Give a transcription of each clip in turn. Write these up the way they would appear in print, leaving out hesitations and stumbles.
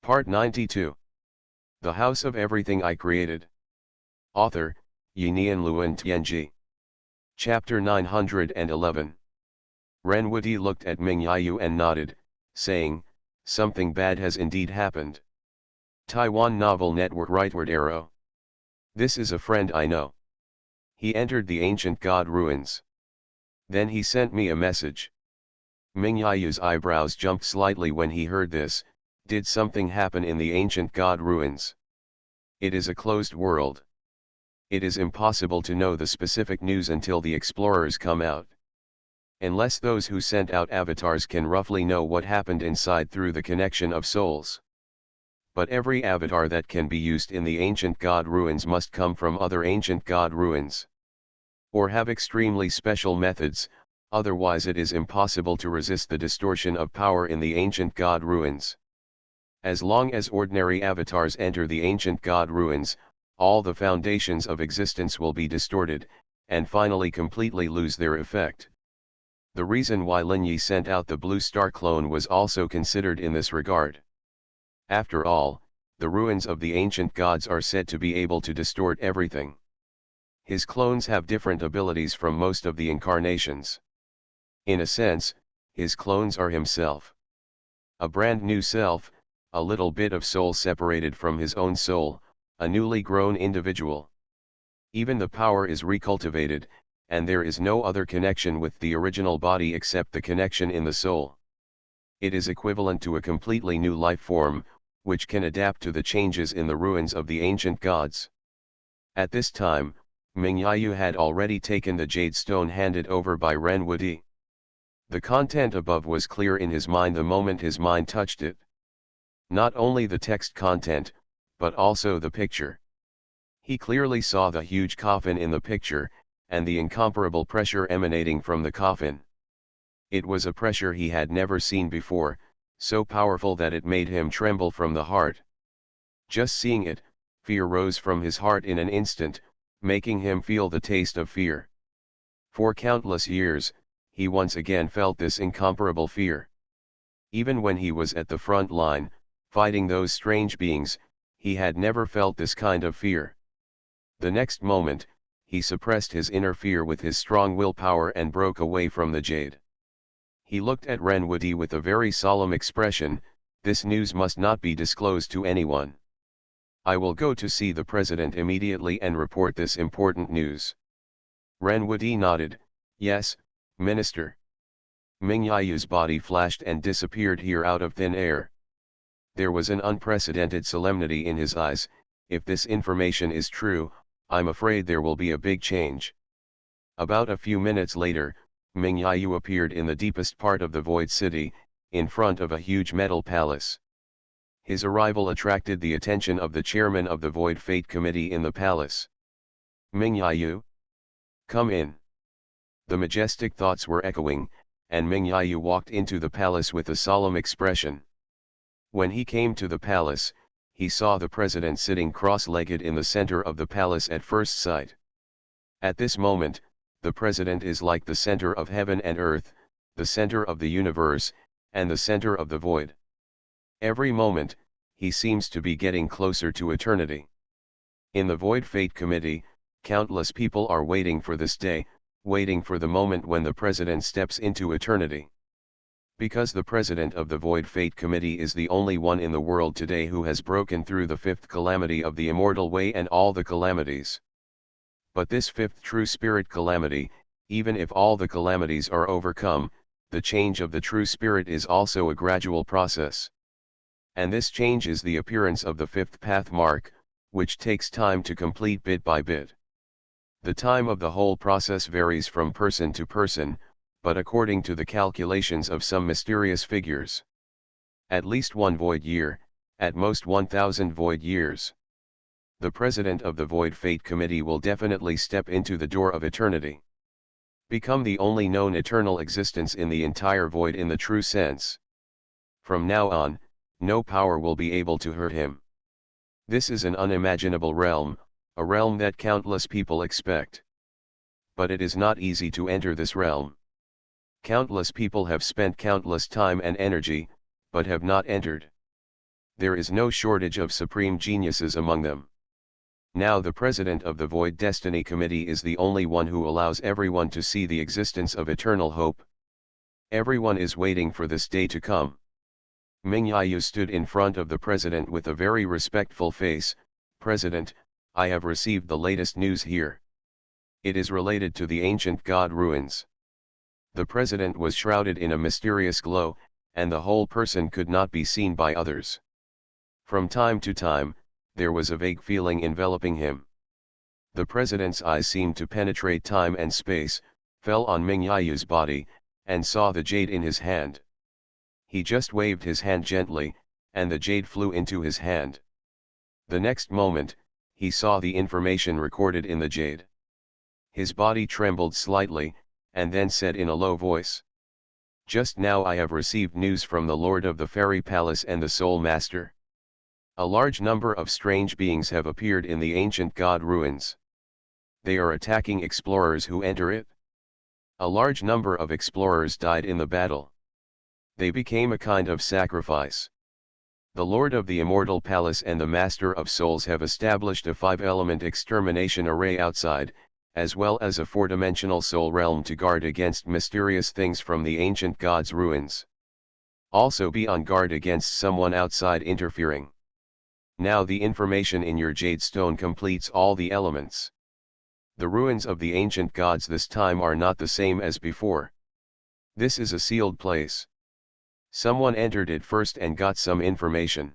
Part 92. The House of Everything I Created. Author, Yinian Luan Tianji. Chapter 911. Ren Wuti looked at Ming Yayu and nodded, saying, "Something bad has indeed happened." Taiwan Novel Network Rightward Arrow. This is a friend I know. He entered the ancient god ruins. Then he sent me a message. Ming Yayu's eyebrows jumped slightly when he heard this. Did something happen in the ancient god ruins? It is a closed world. It is impossible to know the specific news until the explorers come out. Unless those who sent out avatars can roughly know what happened inside through the connection of souls. But every avatar that can be used in the ancient god ruins must come from other ancient god ruins. Or have extremely special methods, otherwise it is impossible to resist the distortion of power in the ancient god ruins. As long as ordinary avatars enter the ancient god ruins, all the foundations of existence will be distorted, and finally completely lose their effect. The reason why Lin Yi sent out the Blue Star clone was also considered in this regard. After all, the ruins of the ancient gods are said to be able to distort everything. His clones have different abilities from most of the incarnations. In a sense, his clones are himself. A brand new self, a little bit of soul separated from his own soul, a newly grown individual. Even the power is recultivated, and there is no other connection with the original body except the connection in the soul. It is equivalent to a completely new life form, which can adapt to the changes in the ruins of the ancient gods. At this time, Ming Yayu had already taken the jade stone handed over by Ren Wuti. The content above was clear in his mind the moment his mind touched it. Not only the text content, but also the picture. He clearly saw the huge coffin in the picture, and the incomparable pressure emanating from the coffin. It was a pressure he had never seen before, so powerful that it made him tremble from the heart. Just seeing it, fear rose from his heart in an instant, making him feel the taste of fear. For countless years, he once again felt this incomparable fear. Even when he was at the front line, fighting those strange beings, he had never felt this kind of fear. The next moment, he suppressed his inner fear with his strong willpower and broke away from the jade. He looked at Ren Wuti with a very solemn expression. This news must not be disclosed to anyone. I will go to see the president immediately and report this important news. Ren Wuti nodded, yes, minister. Ming Yayu's body flashed and disappeared here out of thin air. There was an unprecedented solemnity in his eyes. If this information is true, I'm afraid there will be a big change. About a few minutes later, Ming Yayu appeared in the deepest part of the Void City, in front of a huge metal palace. His arrival attracted the attention of the chairman of the Void Fate Committee in the palace. Ming Yayu? Come in. The majestic thoughts were echoing, and Ming Yayu walked into the palace with a solemn expression. When he came to the palace, he saw the president sitting cross-legged in the center of the palace at first sight. At this moment, the president is like the center of heaven and earth, the center of the universe, and the center of the void. Every moment, he seems to be getting closer to eternity. In the Void Fate Committee, countless people are waiting for this day, waiting for the moment when the president steps into eternity. Because the president of the Void Fate Committee is the only one in the world today who has broken through the fifth calamity of the immortal way and all the calamities. But this fifth true spirit calamity, even if all the calamities are overcome, the change of the true spirit is also a gradual process. And this change is the appearance of the fifth path mark, which takes time to complete bit by bit. The time of the whole process varies from person to person, but according to the calculations of some mysterious figures, at least 1 void year, at most 1,000 void years. The president of the Void Fate Committee will definitely step into the door of eternity. Become the only known eternal existence in the entire void in the true sense. From now on, no power will be able to hurt him. This is an unimaginable realm, a realm that countless people expect. But it is not easy to enter this realm. Countless people have spent countless time and energy, but have not entered. There is no shortage of supreme geniuses among them. Now the president of the Void Destiny Committee is the only one who allows everyone to see the existence of eternal hope. Everyone is waiting for this day to come. Ming Yayu stood in front of the president with a very respectful face. "President, I have received the latest news here. It is related to the ancient god ruins." The president was shrouded in a mysterious glow, and the whole person could not be seen by others. From time to time, there was a vague feeling enveloping him. The president's eyes seemed to penetrate time and space, fell on Ming Yayu's body, and saw the jade in his hand. He just waved his hand gently, and the jade flew into his hand. The next moment, he saw the information recorded in the jade. His body trembled slightly, and then said in a low voice, "Just now I have received news from the Lord of the Fairy Palace and the Soul Master. A large number of strange beings have appeared in the ancient god ruins. They are attacking explorers who enter it. A large number of explorers died in the battle. They became a kind of sacrifice. The Lord of the Immortal Palace and the Master of Souls have established a 5-element extermination array outside, as well as a 4-dimensional soul realm to guard against mysterious things from the ancient god's ruins. Also be on guard against someone outside interfering. Now the information in your jade stone completes all the elements. The ruins of the ancient gods this time are not the same as before. This is a sealed place. Someone entered it first and got some information.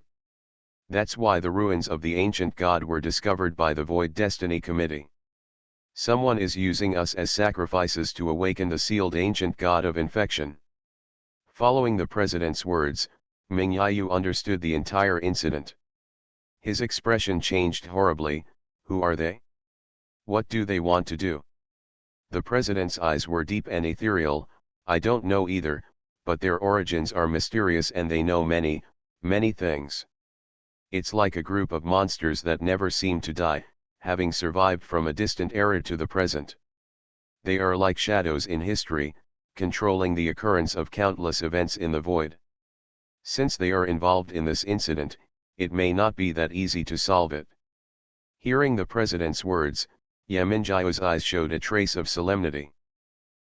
That's why the ruins of the ancient god were discovered by the Void Destiny Committee. Someone is using us as sacrifices to awaken the sealed ancient god of infection." Following the president's words, Ming Yayu understood the entire incident. His expression changed horribly. "Who are they? What do they want to do?" The president's eyes were deep and ethereal. "I don't know either, but their origins are mysterious and they know many, many things. It's like a group of monsters that never seem to die, having survived from a distant era to the present. They are like shadows in history, controlling the occurrence of countless events in the void. Since they are involved in this incident, it may not be that easy to solve it." Hearing the president's words, Yaminjiao's eyes showed a trace of solemnity.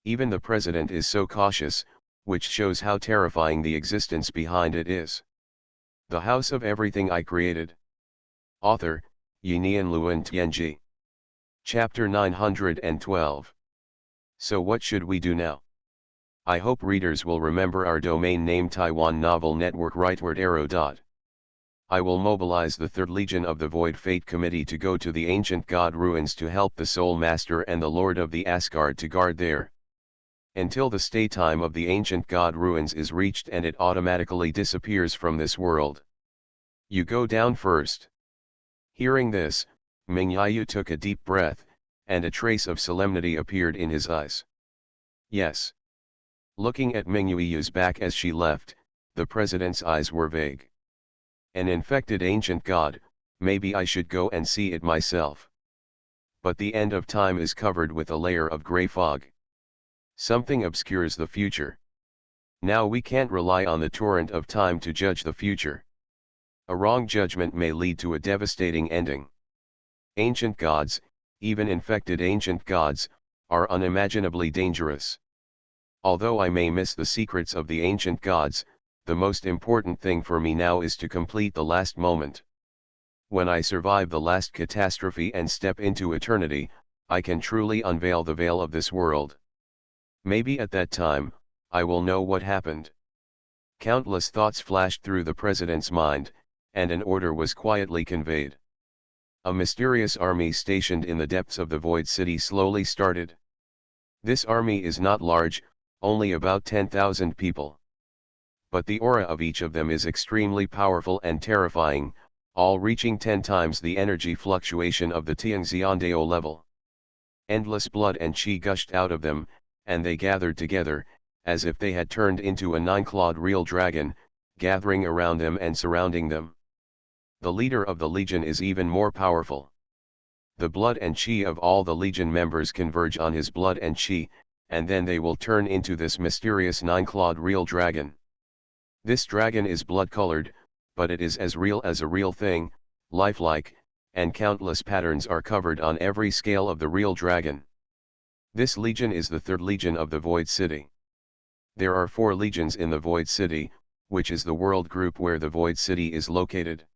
Even the president is so cautious, which shows how terrifying the existence behind it is. The House of Everything I Created. Author, Yinian Luan Tianji. Chapter 912. So what should we do now? I hope readers will remember our domain name Taiwan Novel Network rightward arrow. I will mobilize the 3rd Legion of the Void Fate Committee to go to the ancient god ruins to help the Soul Master and the Lord of the Asgard to guard there. Until the stay time of the ancient god ruins is reached and it automatically disappears from this world. You go down first. Hearing this, Ming Yayu took a deep breath, and a trace of solemnity appeared in his eyes. Yes. Looking at Ming Yayu's back as she left, the president's eyes were vague. An infected ancient god, maybe I should go and see it myself. But the end of time is covered with a layer of grey fog. Something obscures the future. Now we can't rely on the torrent of time to judge the future. A wrong judgment may lead to a devastating ending. Ancient gods, even infected ancient gods, are unimaginably dangerous. Although I may miss the secrets of the ancient gods, the most important thing for me now is to complete the last moment. When I survive the last catastrophe and step into eternity, I can truly unveil the veil of this world. Maybe at that time, I will know what happened. Countless thoughts flashed through the president's mind, and an order was quietly conveyed. A mysterious army stationed in the depths of the Void City slowly started. This army is not large, only about 10,000 people. But the aura of each of them is extremely powerful and terrifying, all reaching 10 times the energy fluctuation of the Tianxiandao level. Endless blood and chi gushed out of them, and they gathered together, as if they had turned into a 9-clawed real dragon, gathering around them and surrounding them. The leader of the legion is even more powerful. The blood and chi of all the legion members converge on his blood and chi, and then they will turn into this mysterious 9-clawed real dragon. This dragon is blood-colored, but it is as real as a real thing, lifelike, and countless patterns are covered on every scale of the real dragon. This legion is the third legion of the Void City. There are 4 legions in the Void City, which is the world group where the Void City is located.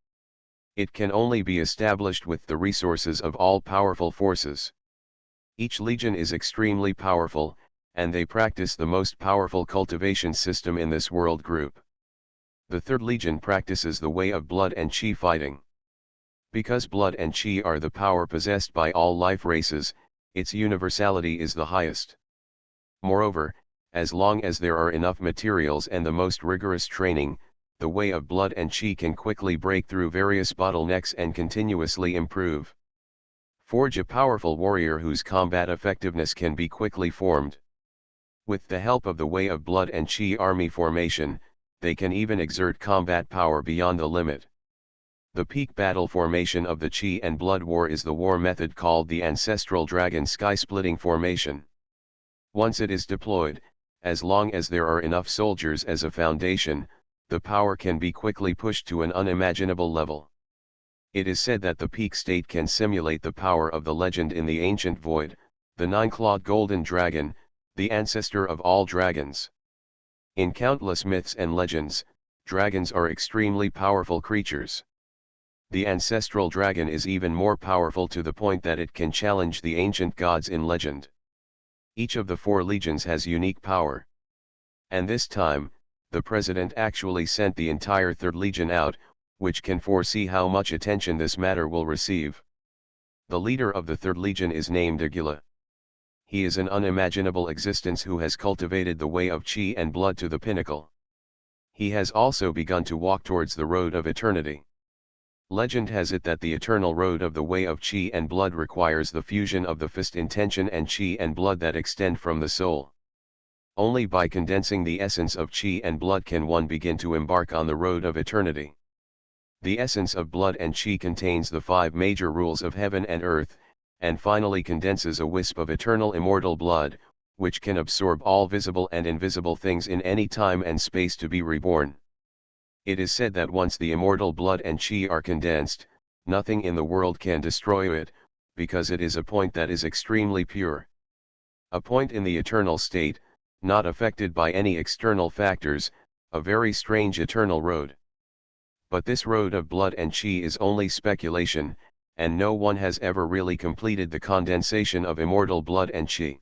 It can only be established with the resources of all powerful forces. Each legion is extremely powerful, and they practice the most powerful cultivation system in this world group. The third legion practices the way of blood and chi fighting. Because blood and chi are the power possessed by all life races, its universality is the highest. Moreover, as long as there are enough materials and the most rigorous training, the way of blood and chi can quickly break through various bottlenecks and continuously improve. Forge a powerful warrior whose combat effectiveness can be quickly formed. With the help of the way of blood and chi army formation, they can even exert combat power beyond the limit. The peak battle formation of the chi and blood war is the war method called the ancestral dragon sky-splitting formation. Once it is deployed, as long as there are enough soldiers as a foundation, the power can be quickly pushed to an unimaginable level. It is said that the peak state can simulate the power of the legend in the ancient void, the 9-clawed golden dragon, the ancestor of all dragons. In countless myths and legends, dragons are extremely powerful creatures. The ancestral dragon is even more powerful to the point that it can challenge the ancient gods in legend. Each of the 4 legions has unique power. And this time, the president actually sent the entire 3rd legion out, which can foresee how much attention this matter will receive. The leader of the 3rd legion is named Agila. He is an unimaginable existence who has cultivated the way of chi and blood to the pinnacle. He has also begun to walk towards the road of eternity. Legend has it that the eternal road of the way of chi and blood requires the fusion of the fist intention and chi and blood that extend from the soul. Only by condensing the essence of chi and blood can one begin to embark on the road of eternity. The essence of blood and chi contains the 5 major rules of heaven and earth, and finally condenses a wisp of eternal immortal blood, which can absorb all visible and invisible things in any time and space to be reborn. It is said that once the immortal blood and chi are condensed, nothing in the world can destroy it, because it is a point that is extremely pure. A point in the eternal state, not affected by any external factors, a very strange eternal road. But this road of blood and chi is only speculation, and no one has ever really completed the condensation of immortal blood and chi.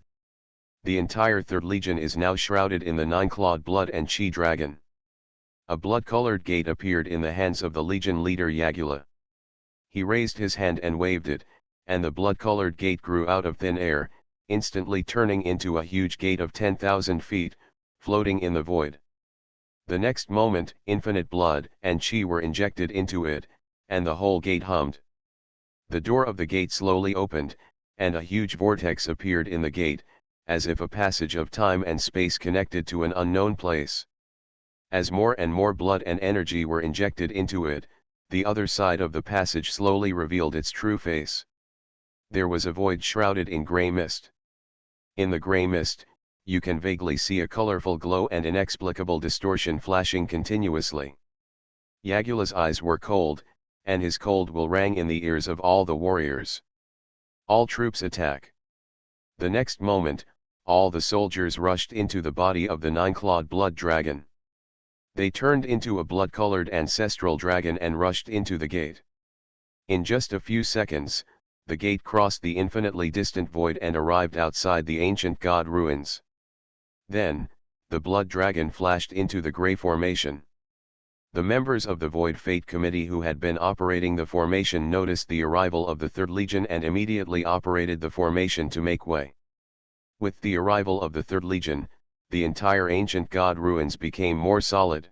The entire 3rd legion is now shrouded in the 9-clawed blood and chi dragon. A blood-colored gate appeared in the hands of the legion leader Yagula. He raised his hand and waved it, and the blood-colored gate grew out of thin air, instantly turning into a huge gate of 10,000 feet, floating in the void. The next moment, infinite blood and chi were injected into it, and the whole gate hummed. The door of the gate slowly opened, and a huge vortex appeared in the gate, as if a passage of time and space connected to an unknown place. As more and more blood and energy were injected into it, the other side of the passage slowly revealed its true face. There was a void shrouded in grey mist. In the grey mist, you can vaguely see a colorful glow and inexplicable distortion flashing continuously. Yagula's eyes were cold, and his cold will rang in the ears of all the warriors. All troops attack. The next moment, all the soldiers rushed into the body of the 9-clawed blood dragon. They turned into a blood-colored ancestral dragon and rushed into the gate. In just a few seconds, the gate crossed the infinitely distant void and arrived outside the ancient god ruins. Then, the blood dragon flashed into the grey formation. The members of the Void Fate Committee who had been operating the formation noticed the arrival of the 3rd Legion and immediately operated the formation to make way. With the arrival of the 3rd Legion, the entire ancient god ruins became more solid.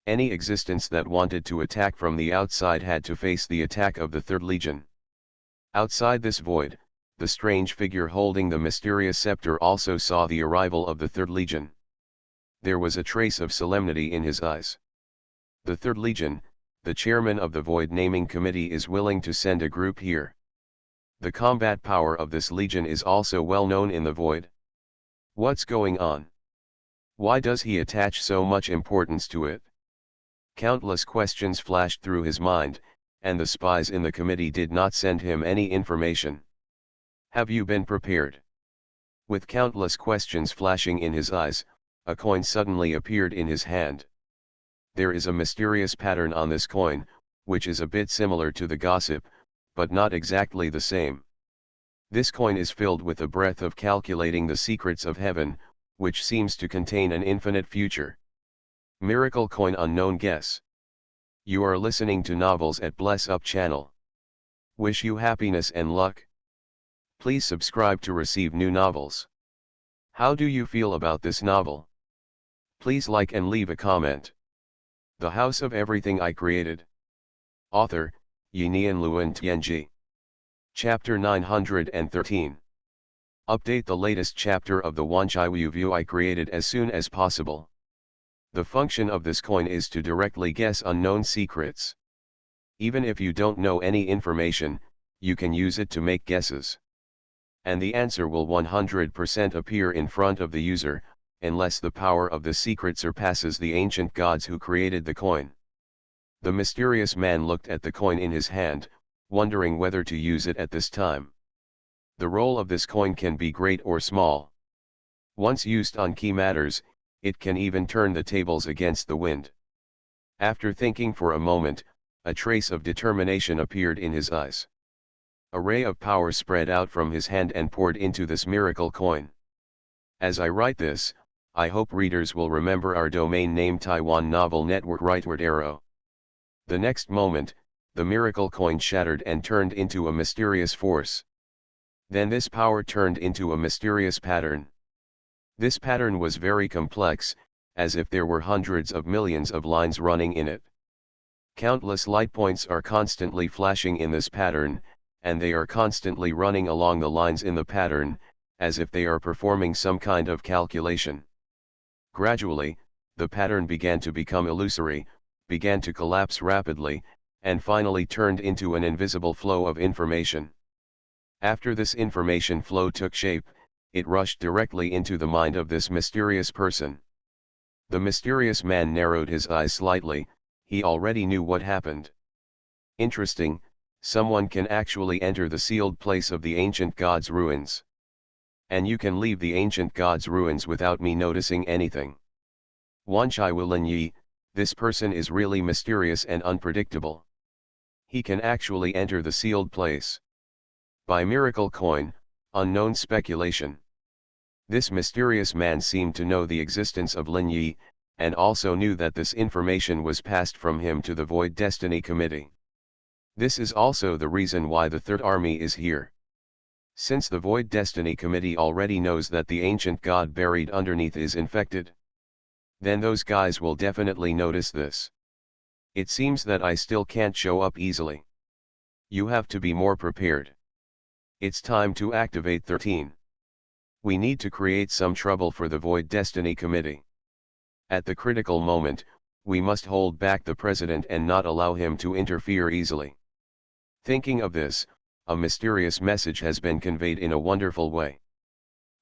Any existence that wanted to attack from the outside had to face the attack of the 3rd Legion. Outside this void, the strange figure holding the mysterious scepter also saw the arrival of the 3rd Legion. There was a trace of solemnity in his eyes. The 3rd Legion, the chairman of the Void Naming Committee, is willing to send a group here. The combat power of this legion is also well known in the Void. What's going on? Why does he attach so much importance to it? Countless questions flashed through his mind, and the spies in the committee did not send him any information. Have you been prepared? With countless questions flashing in his eyes, a coin suddenly appeared in his hand. There is a mysterious pattern on this coin, which is a bit similar to the gossip, but not exactly the same. This coin is filled with a breath of calculating the secrets of heaven, which seems to contain an infinite future. Miracle Coin Unknown Guess. You are listening to Novels at Bless Up channel. Wish you happiness and luck. Please subscribe to receive new novels. How do you feel about this novel? Please like and leave a comment. The House of Everything I Created. Author, Yinian Luan Tianji. Chapter 913. Update the latest chapter of the Wanchai View I created as soon as possible. The function of this coin is to directly guess unknown secrets. Even if you don't know any information, you can use it to make guesses. And the answer will 100% appear in front of the user, unless the power of the secret surpasses the ancient gods who created the coin. The mysterious man looked at the coin in his hand, wondering whether to use it at this time. The role of this coin can be great or small. Once used on key matters, it can even turn the tables against the wind. After thinking for a moment, a trace of determination appeared in his eyes. A ray of power spread out from his hand and poured into this miracle coin. As I write this, I hope readers will remember our domain name Taiwan Novel Network rightward arrow. The next moment, the miracle coin shattered and turned into a mysterious force. Then this power turned into a mysterious pattern. This pattern was very complex, as if there were hundreds of millions of lines running in it. Countless light points are constantly flashing in this pattern, and they are constantly running along the lines in the pattern, as if they are performing some kind of calculation. Gradually, the pattern began to become illusory, began to collapse rapidly, and finally turned into an invisible flow of information. After this information flow took shape, it rushed directly into the mind of this mysterious person. The mysterious man narrowed his eyes slightly, he already knew what happened. Interesting, someone can actually enter the sealed place of the ancient gods' ruins. And you can leave the ancient gods' ruins without me noticing anything. Wanchai Wilin Yi, this person is really mysterious and unpredictable. He can actually enter the sealed place. By miracle coin, unknown speculation. This mysterious man seemed to know the existence of Lin Yi, and also knew that this information was passed from him to the Void Destiny Committee. This is also the reason why the Third Army is here. Since the Void Destiny Committee already knows that the ancient god buried underneath is infected, then those guys will definitely notice this. It seems that I still can't show up easily. You have to be more prepared. It's time to activate 13. We need to create some trouble for the Void Destiny Committee. At the critical moment, we must hold back the president and not allow him to interfere easily. Thinking of this, a mysterious message has been conveyed in a wonderful way.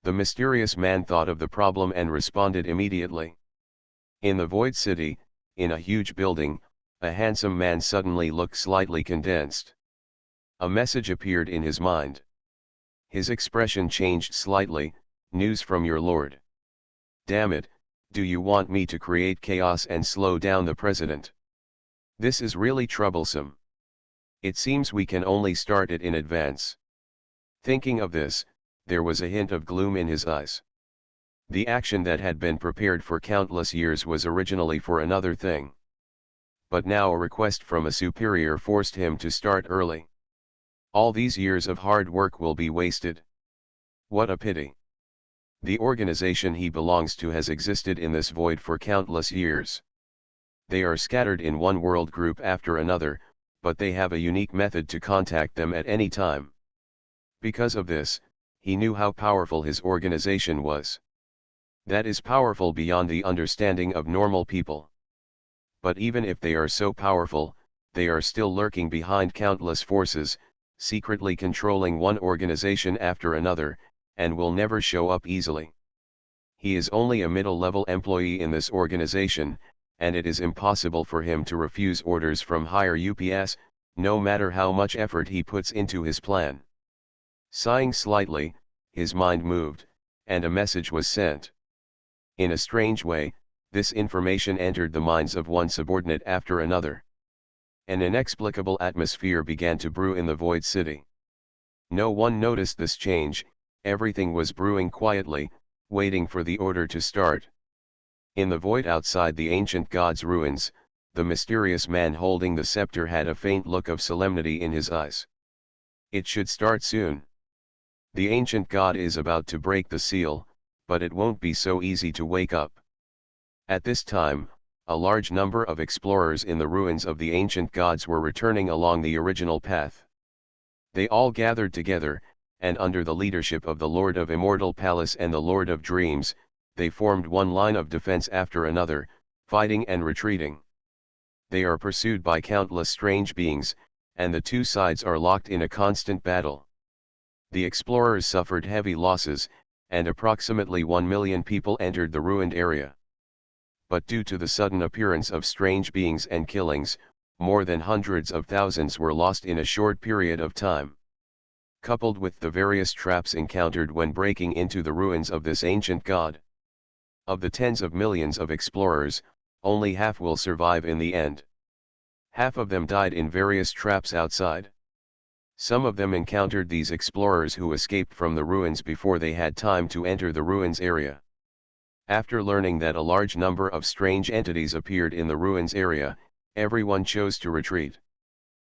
The mysterious man thought of the problem and responded immediately. In the Void City, in a huge building, a handsome man suddenly looked slightly condensed. A message appeared in his mind. His expression changed slightly. News from your lord. Damn it, do you want me to create chaos and slow down the president? This is really troublesome. It seems we can only start it in advance. Thinking of this, there was a hint of gloom in his eyes. The action that had been prepared for countless years was originally for another thing. But now a request from a superior forced him to start early. All these years of hard work will be wasted. What a pity. The organization he belongs to has existed in this void for countless years. They are scattered in one world group after another, but they have a unique method to contact them at any time. Because of this, he knew how powerful his organization was. That is powerful beyond the understanding of normal people. But even if they are so powerful, they are still lurking behind countless forces, secretly controlling one organization after another, and will never show up easily. He is only a middle-level employee in this organization, and it is impossible for him to refuse orders from higher UPS, no matter how much effort he puts into his plan. Sighing slightly, his mind moved, and a message was sent. In a strange way, this information entered the minds of one subordinate after another. An inexplicable atmosphere began to brew in the Void City. No one noticed this change, everything was brewing quietly, waiting for the order to start. In the void outside the ancient god's ruins, the mysterious man holding the scepter had a faint look of solemnity in his eyes. It should start soon. The ancient god is about to break the seal, but it won't be so easy to wake up. At this time, a large number of explorers in the ruins of the ancient gods were returning along the original path. They all gathered together, and under the leadership of the Lord of Immortal Palace and the Lord of Dreams, they formed one line of defense after another, fighting and retreating. They are pursued by countless strange beings, and the two sides are locked in a constant battle. The explorers suffered heavy losses, and approximately 1 million people entered the ruined area. But due to the sudden appearance of strange beings and killings, more than hundreds of thousands were lost in a short period of time. Coupled with the various traps encountered when breaking into the ruins of this ancient god. Of the tens of millions of explorers, only half will survive in the end. Half of them died in various traps outside. Some of them encountered these explorers who escaped from the ruins before they had time to enter the ruins area. After learning that a large number of strange entities appeared in the ruins area, everyone chose to retreat.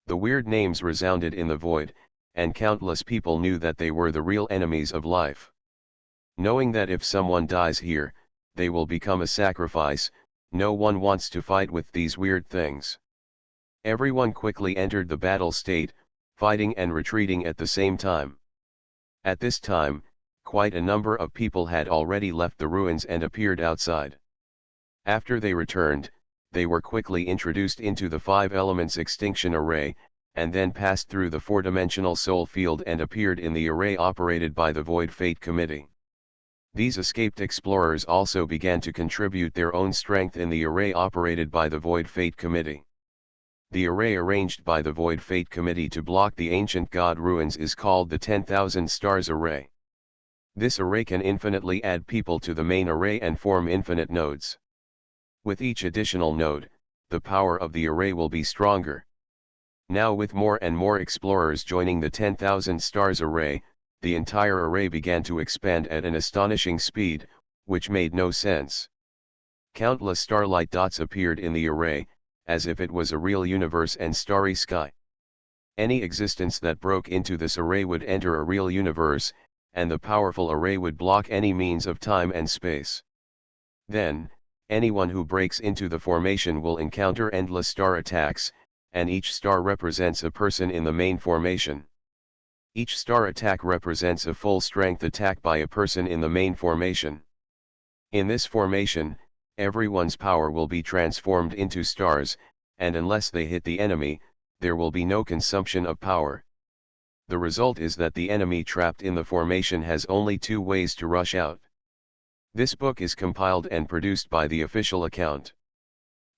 The weird names resounded in the void, and countless people knew that they were the real enemies of life. Knowing that if someone dies here, they will become a sacrifice, no one wants to fight with these weird things. Everyone quickly entered the battle state, fighting and retreating at the same time. At this time, quite a number of people had already left the ruins and appeared outside. After they returned, they were quickly introduced into the 5 elements extinction array, and then passed through the 4-dimensional soul field and appeared in the array operated by the Void Fate Committee. These escaped explorers also began to contribute their own strength in the array operated by the Void Fate Committee. The array arranged by the Void Fate Committee to block the ancient god ruins is called the 10,000 Stars Array. This array can infinitely add people to the main array and form infinite nodes. With each additional node, the power of the array will be stronger. Now with more and more explorers joining the 10,000 Stars Array, the entire array began to expand at an astonishing speed, which made no sense. Countless starlight dots appeared in the array, as if it was a real universe and starry sky. Any existence that broke into this array would enter a real universe, and the powerful array would block any means of time and space. Then, anyone who breaks into the formation will encounter endless star attacks, and each star represents a person in the main formation. Each star attack represents a full-strength attack by a person in the main formation. In this formation, everyone's power will be transformed into stars, and unless they hit the enemy, there will be no consumption of power. The result is that the enemy trapped in the formation has only 2 ways to rush out. This book is compiled and produced by the official account.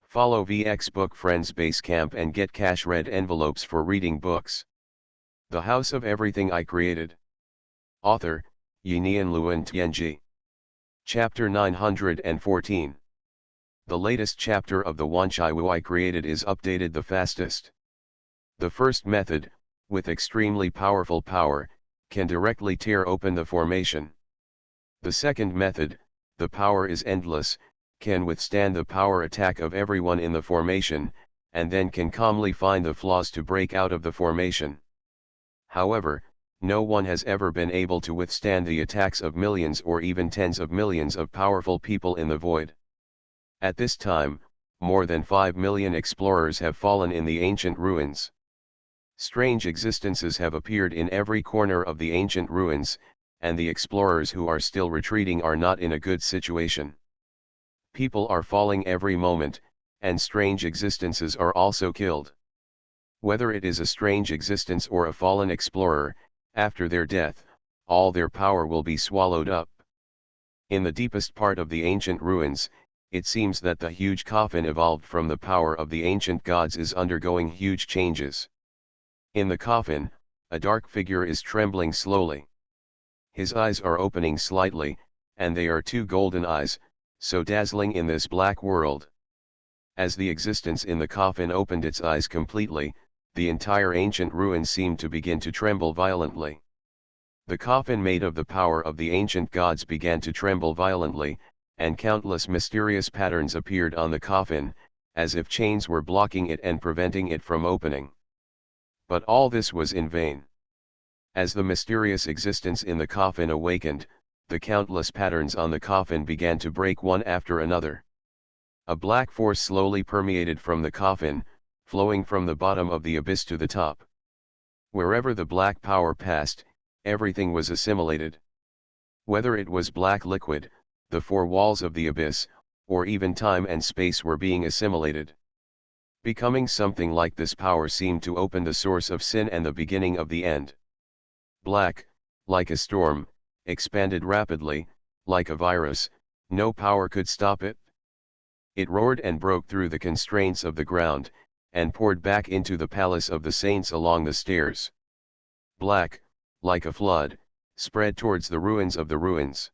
Follow VX Book Friends Basecamp and get cash red envelopes for reading books. The House of Everything I Created. Author, Yinian Luan Tianji. Chapter 914. The latest chapter of the Wanchai I Created is updated the fastest. The first method, with extremely powerful power, can directly tear open the formation. The second method, the power is endless, can withstand the power attack of everyone in the formation, and then can calmly find the flaws to break out of the formation. However, no one has ever been able to withstand the attacks of millions or even tens of millions of powerful people in the void. At this time, more than 5 million explorers have fallen in the ancient ruins. Strange existences have appeared in every corner of the ancient ruins, and the explorers who are still retreating are not in a good situation. People are falling every moment, and strange existences are also killed. Whether it is a strange existence or a fallen explorer, after their death, all their power will be swallowed up. In the deepest part of the ancient ruins, it seems that the huge coffin evolved from the power of the ancient gods is undergoing huge changes. In the coffin, a dark figure is trembling slowly. His eyes are opening slightly, and they are two golden eyes, so dazzling in this black world. As the existence in the coffin opened its eyes completely, the entire ancient ruins seemed to begin to tremble violently. The coffin made of the power of the ancient gods began to tremble violently, and countless mysterious patterns appeared on the coffin, as if chains were blocking it and preventing it from opening. But all this was in vain. As the mysterious existence in the coffin awakened, the countless patterns on the coffin began to break one after another. A black force slowly permeated from the coffin, flowing from the bottom of the abyss to the top. Wherever the black power passed, everything was assimilated. Whether it was black liquid, the four walls of the abyss, or even time and space were being assimilated. Becoming something like this power seemed to open the source of sin and the beginning of the end. Black, like a storm, expanded rapidly, like a virus, no power could stop it. It roared and broke through the constraints of the ground, and poured back into the palace of the saints along the stairs. Black, like a flood, spread towards the ruins of the ruins.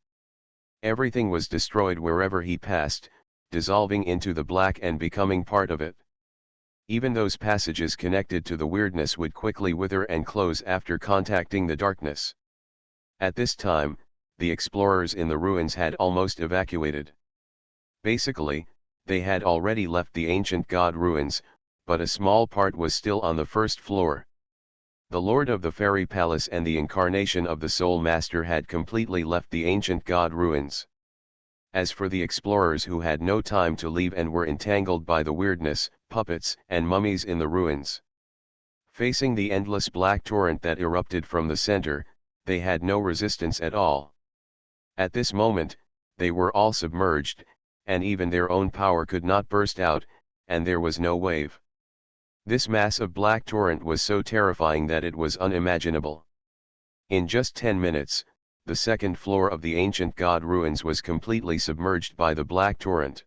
Everything was destroyed wherever he passed, dissolving into the black and becoming part of it. Even those passages connected to the weirdness would quickly wither and close after contacting the darkness. At this time, the explorers in the ruins had almost evacuated. Basically, they had already left the ancient god ruins, but a small part was still on the first floor. The Lord of the Fairy Palace and the incarnation of the Soul Master had completely left the ancient god ruins. As for the explorers who had no time to leave and were entangled by the weirdness, puppets and mummies in the ruins. Facing the endless black torrent that erupted from the center, they had no resistance at all. At this moment, they were all submerged, and even their own power could not burst out, and there was no wave. This mass of black torrent was so terrifying that it was unimaginable. In just 10 minutes, the second floor of the ancient god ruins was completely submerged by the black torrent.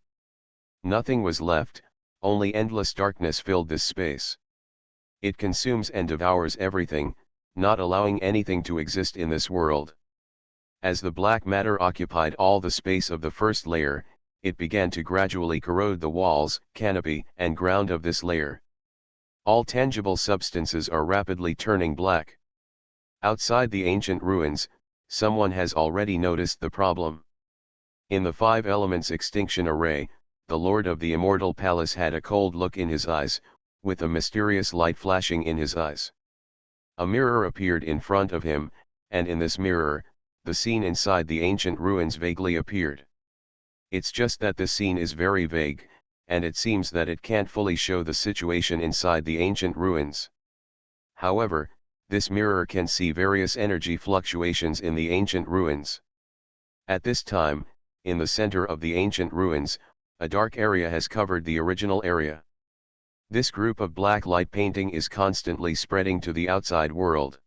Nothing was left, only endless darkness filled this space. It consumes and devours everything, not allowing anything to exist in this world. As the black matter occupied all the space of the first layer, it began to gradually corrode the walls, canopy, and ground of this layer. All tangible substances are rapidly turning black. Outside the ancient ruins, someone has already noticed the problem. In the 5 elements extinction array, the Lord of the Immortal Palace had a cold look in his eyes, with a mysterious light flashing in his eyes. A mirror appeared in front of him, and in this mirror, the scene inside the ancient ruins vaguely appeared. It's just that the scene is very vague, and it seems that it can't fully show the situation inside the ancient ruins. However, this mirror can see various energy fluctuations in the ancient ruins. At this time, in the center of the ancient ruins, a dark area has covered the original area. This group of black light painting is constantly spreading to the outside world.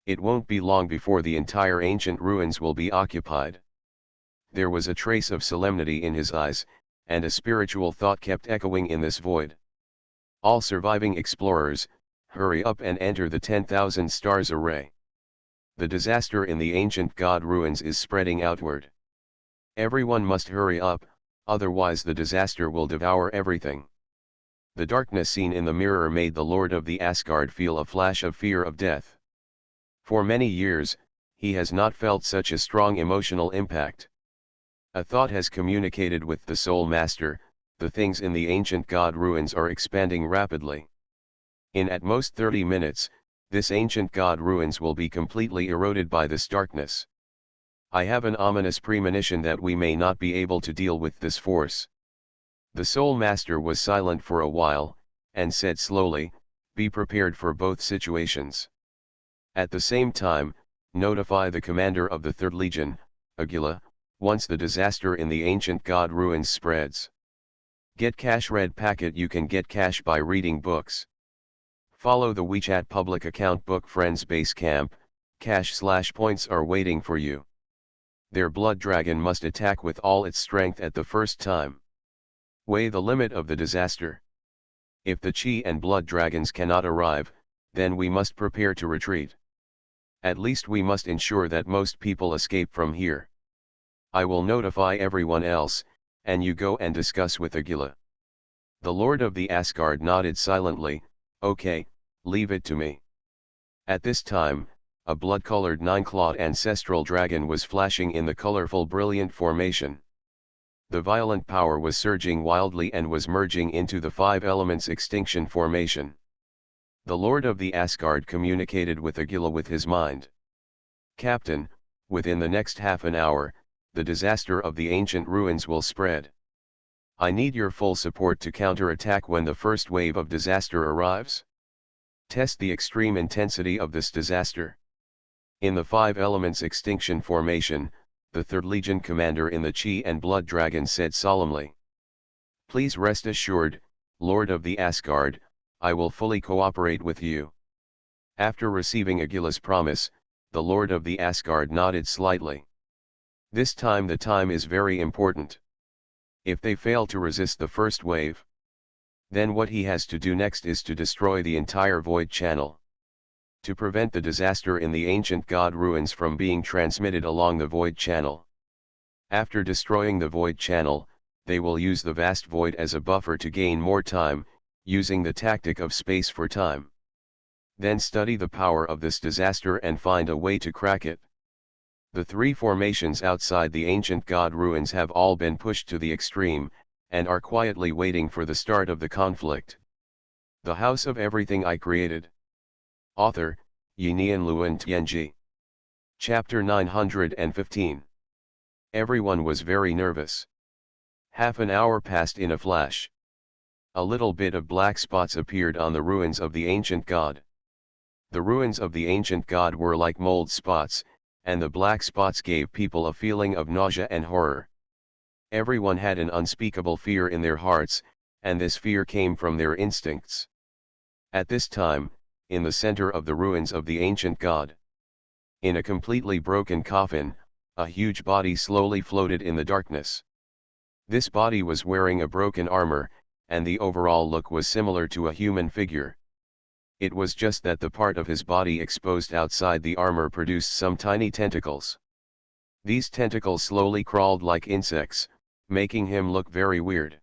It won't be long before the entire ancient ruins will be occupied. There was a trace of solemnity in his eyes, and a spiritual thought kept echoing in this void. All surviving explorers, hurry up and enter the 10,000 stars array. The disaster in the ancient god ruins is spreading outward. Everyone must hurry up, otherwise the disaster will devour everything. The darkness seen in the mirror made the Lord of the Asgard feel a flash of fear of death. For many years, he has not felt such a strong emotional impact. A thought has communicated with the Soul Master, the things in the ancient god ruins are expanding rapidly. In at most 30 minutes, this ancient god ruins will be completely eroded by this darkness. I have an ominous premonition that we may not be able to deal with this force. The Soul Master was silent for a while, and said slowly, "Be prepared for both situations. At the same time, notify the commander of the 3rd Legion, Agila, once the disaster in the ancient god ruins spreads. Get cash red packet. You can get cash by reading books. Follow the WeChat public account Book Friends Base Camp, cash/points are waiting for you. Their blood dragon must attack with all its strength at the first time. Weigh the limit of the disaster. If the Chi and blood dragons cannot arrive, then we must prepare to retreat. At least we must ensure that most people escape from here. I will notify everyone else, and you go and discuss with Agila. The Lord of the Asgard nodded silently. Okay, leave it to me. At this time, a blood-colored nine-clawed ancestral dragon was flashing in the colorful brilliant formation. The violent power was surging wildly and was merging into the five elements extinction formation. The Lord of the Asgard communicated with Agila with his mind. Captain, within the next half an hour, the disaster of the ancient ruins will spread. I need your full support to counterattack when the first wave of disaster arrives. Test the extreme intensity of this disaster. In the five elements extinction formation, the 3rd Legion commander in the Chi and Blood Dragon said solemnly. Please rest assured, Lord of the Asgard, I will fully cooperate with you. After receiving Agila's promise, the Lord of the Asgard nodded slightly. This time the time is very important. If they fail to resist the first wave, then what he has to do next is to destroy the entire void channel. To prevent the disaster in the ancient god ruins from being transmitted along the void channel. After destroying the void channel, they will use the vast void as a buffer to gain more time, using the tactic of space for time. Then study the power of this disaster and find a way to crack it. The three formations outside the ancient god ruins have all been pushed to the extreme, and are quietly waiting for the start of the conflict. The House of Everything I Created. Author, Yinian Luan Tianji. Chapter 915. Everyone was very nervous. Half an hour passed in a flash. A little bit of black spots appeared on the ruins of the ancient god. The ruins of the ancient god were like mold spots, and the black spots gave people a feeling of nausea and horror. Everyone had an unspeakable fear in their hearts, and this fear came from their instincts. At this time, in the center of the ruins of the ancient god, in a completely broken coffin, a huge body slowly floated in the darkness. This body was wearing a broken armor, and the overall look was similar to a human figure. It was just that the part of his body exposed outside the armor produced some tiny tentacles. These tentacles slowly crawled like insects, making him look very weird.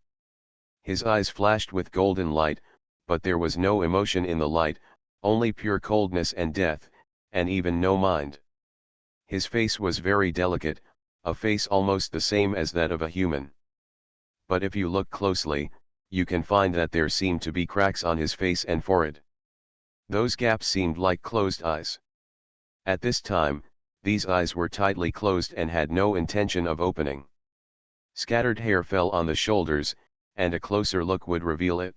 His eyes flashed with golden light, but there was no emotion in the light, only pure coldness and death, and even no mind. His face was very delicate, a face almost the same as that of a human. But if you look closely, you can find that there seemed to be cracks on his face and forehead. Those gaps seemed like closed eyes. At this time, these eyes were tightly closed and had no intention of opening. Scattered hair fell on the shoulders, and a closer look would reveal it.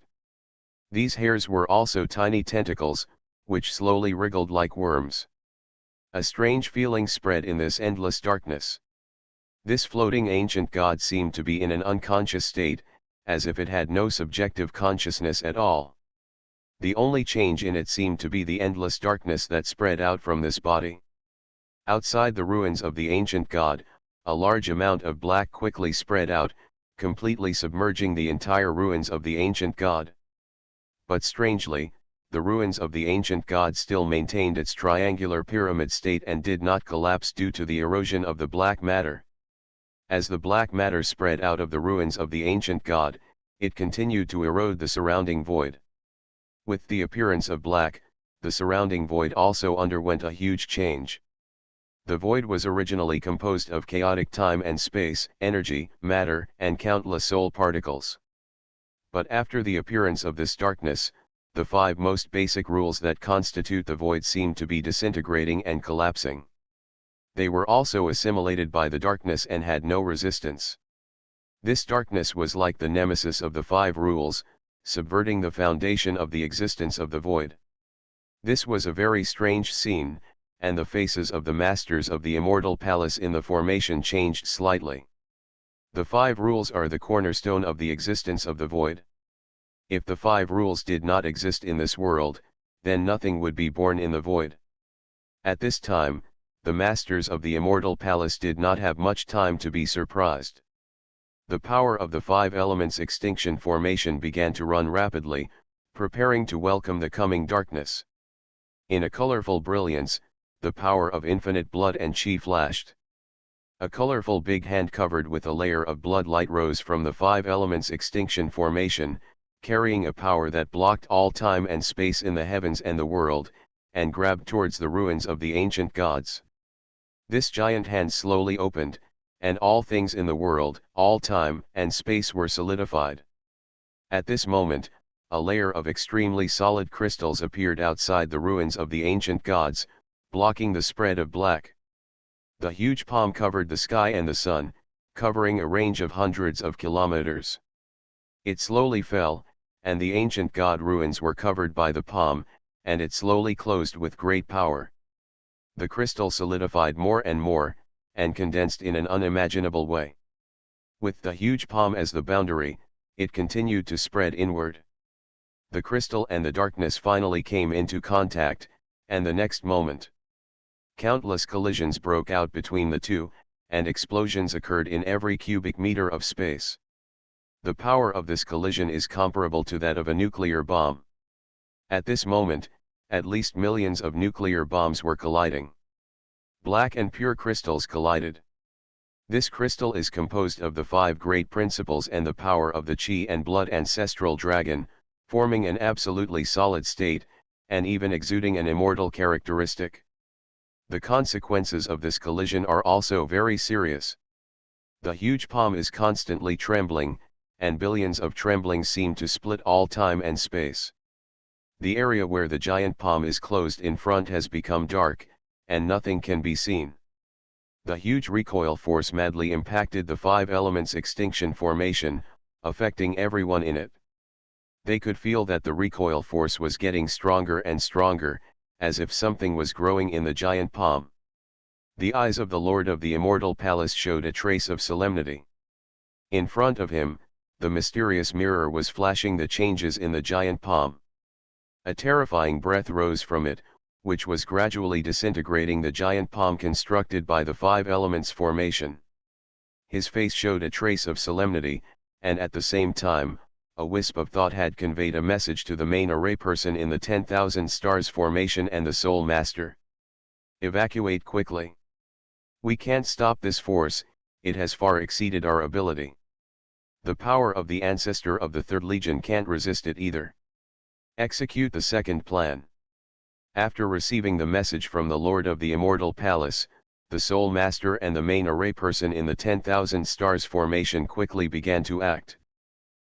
These hairs were also tiny tentacles, which slowly wriggled like worms. A strange feeling spread in this endless darkness. This floating ancient god seemed to be in an unconscious state, as if it had no subjective consciousness at all. The only change in it seemed to be the endless darkness that spread out from this body. Outside the ruins of the ancient god, a large amount of black quickly spread out, completely submerging the entire ruins of the ancient god. But strangely, the ruins of the ancient god still maintained its triangular pyramid state and did not collapse due to the erosion of the black matter. As the black matter spread out of the ruins of the ancient god, it continued to erode the surrounding void. With the appearance of black, the surrounding void also underwent a huge change. The void was originally composed of chaotic time and space, energy, matter, and countless soul particles. But after the appearance of this darkness, the five most basic rules that constitute the void seemed to be disintegrating and collapsing. They were also assimilated by the darkness and had no resistance. This darkness was like the nemesis of the five rules, subverting the foundation of the existence of the void. This was a very strange scene, and the faces of the masters of the immortal palace in the formation changed slightly. The five rules are the cornerstone of the existence of the void. If the five rules did not exist in this world, then nothing would be born in the void. At this time, the masters of the immortal palace did not have much time to be surprised. The power of the five elements extinction formation began to run rapidly, preparing to welcome the coming darkness. In a colorful brilliance, the power of infinite blood and chi flashed. A colorful big hand covered with a layer of blood light rose from the five elements extinction formation, carrying a power that blocked all time and space in the heavens and the world, and grabbed towards the ruins of the ancient gods. This giant hand slowly opened, and all things in the world, all time and space were solidified. At this moment, a layer of extremely solid crystals appeared outside the ruins of the ancient gods, blocking the spread of black. The huge palm covered the sky and the sun, covering a range of hundreds of kilometers. It slowly fell, and the ancient god ruins were covered by the palm, and it slowly closed with great power. The crystal solidified more and more, and condensed in an unimaginable way. With the huge palm as the boundary, it continued to spread inward. The crystal and the darkness finally came into contact, and the next moment, countless collisions broke out between the two, and explosions occurred in every cubic meter of space. The power of this collision is comparable to that of a nuclear bomb. At this moment, at least millions of nuclear bombs were colliding. Black and pure crystals collided. This crystal is composed of the five great principles and the power of the chi and blood ancestral dragon, forming an absolutely solid state, and even exuding an immortal characteristic. The consequences of this collision are also very serious. The huge palm is constantly trembling, and billions of tremblings seem to split all time and space. The area where the giant palm is closed in front has become dark, and nothing can be seen. The huge recoil force madly impacted the five elements extinction formation, affecting everyone in it. They could feel that the recoil force was getting stronger and stronger, as if something was growing in the giant palm. The eyes of the Lord of the Immortal Palace showed a trace of solemnity. In front of him, the mysterious mirror was flashing the changes in the giant palm. A terrifying breath rose from it, which was gradually disintegrating the giant palm constructed by the five elements formation. His face showed a trace of solemnity, and at the same time, a wisp of thought had conveyed a message to the main array person in the 10,000 stars formation and the Soul Master. Evacuate quickly. We can't stop this force, it has far exceeded our ability. The power of the ancestor of the Third Legion can't resist it either. Execute the second plan. After receiving the message from the Lord of the Immortal Palace, the Soul Master and the main array person in the 10,000 stars formation quickly began to act.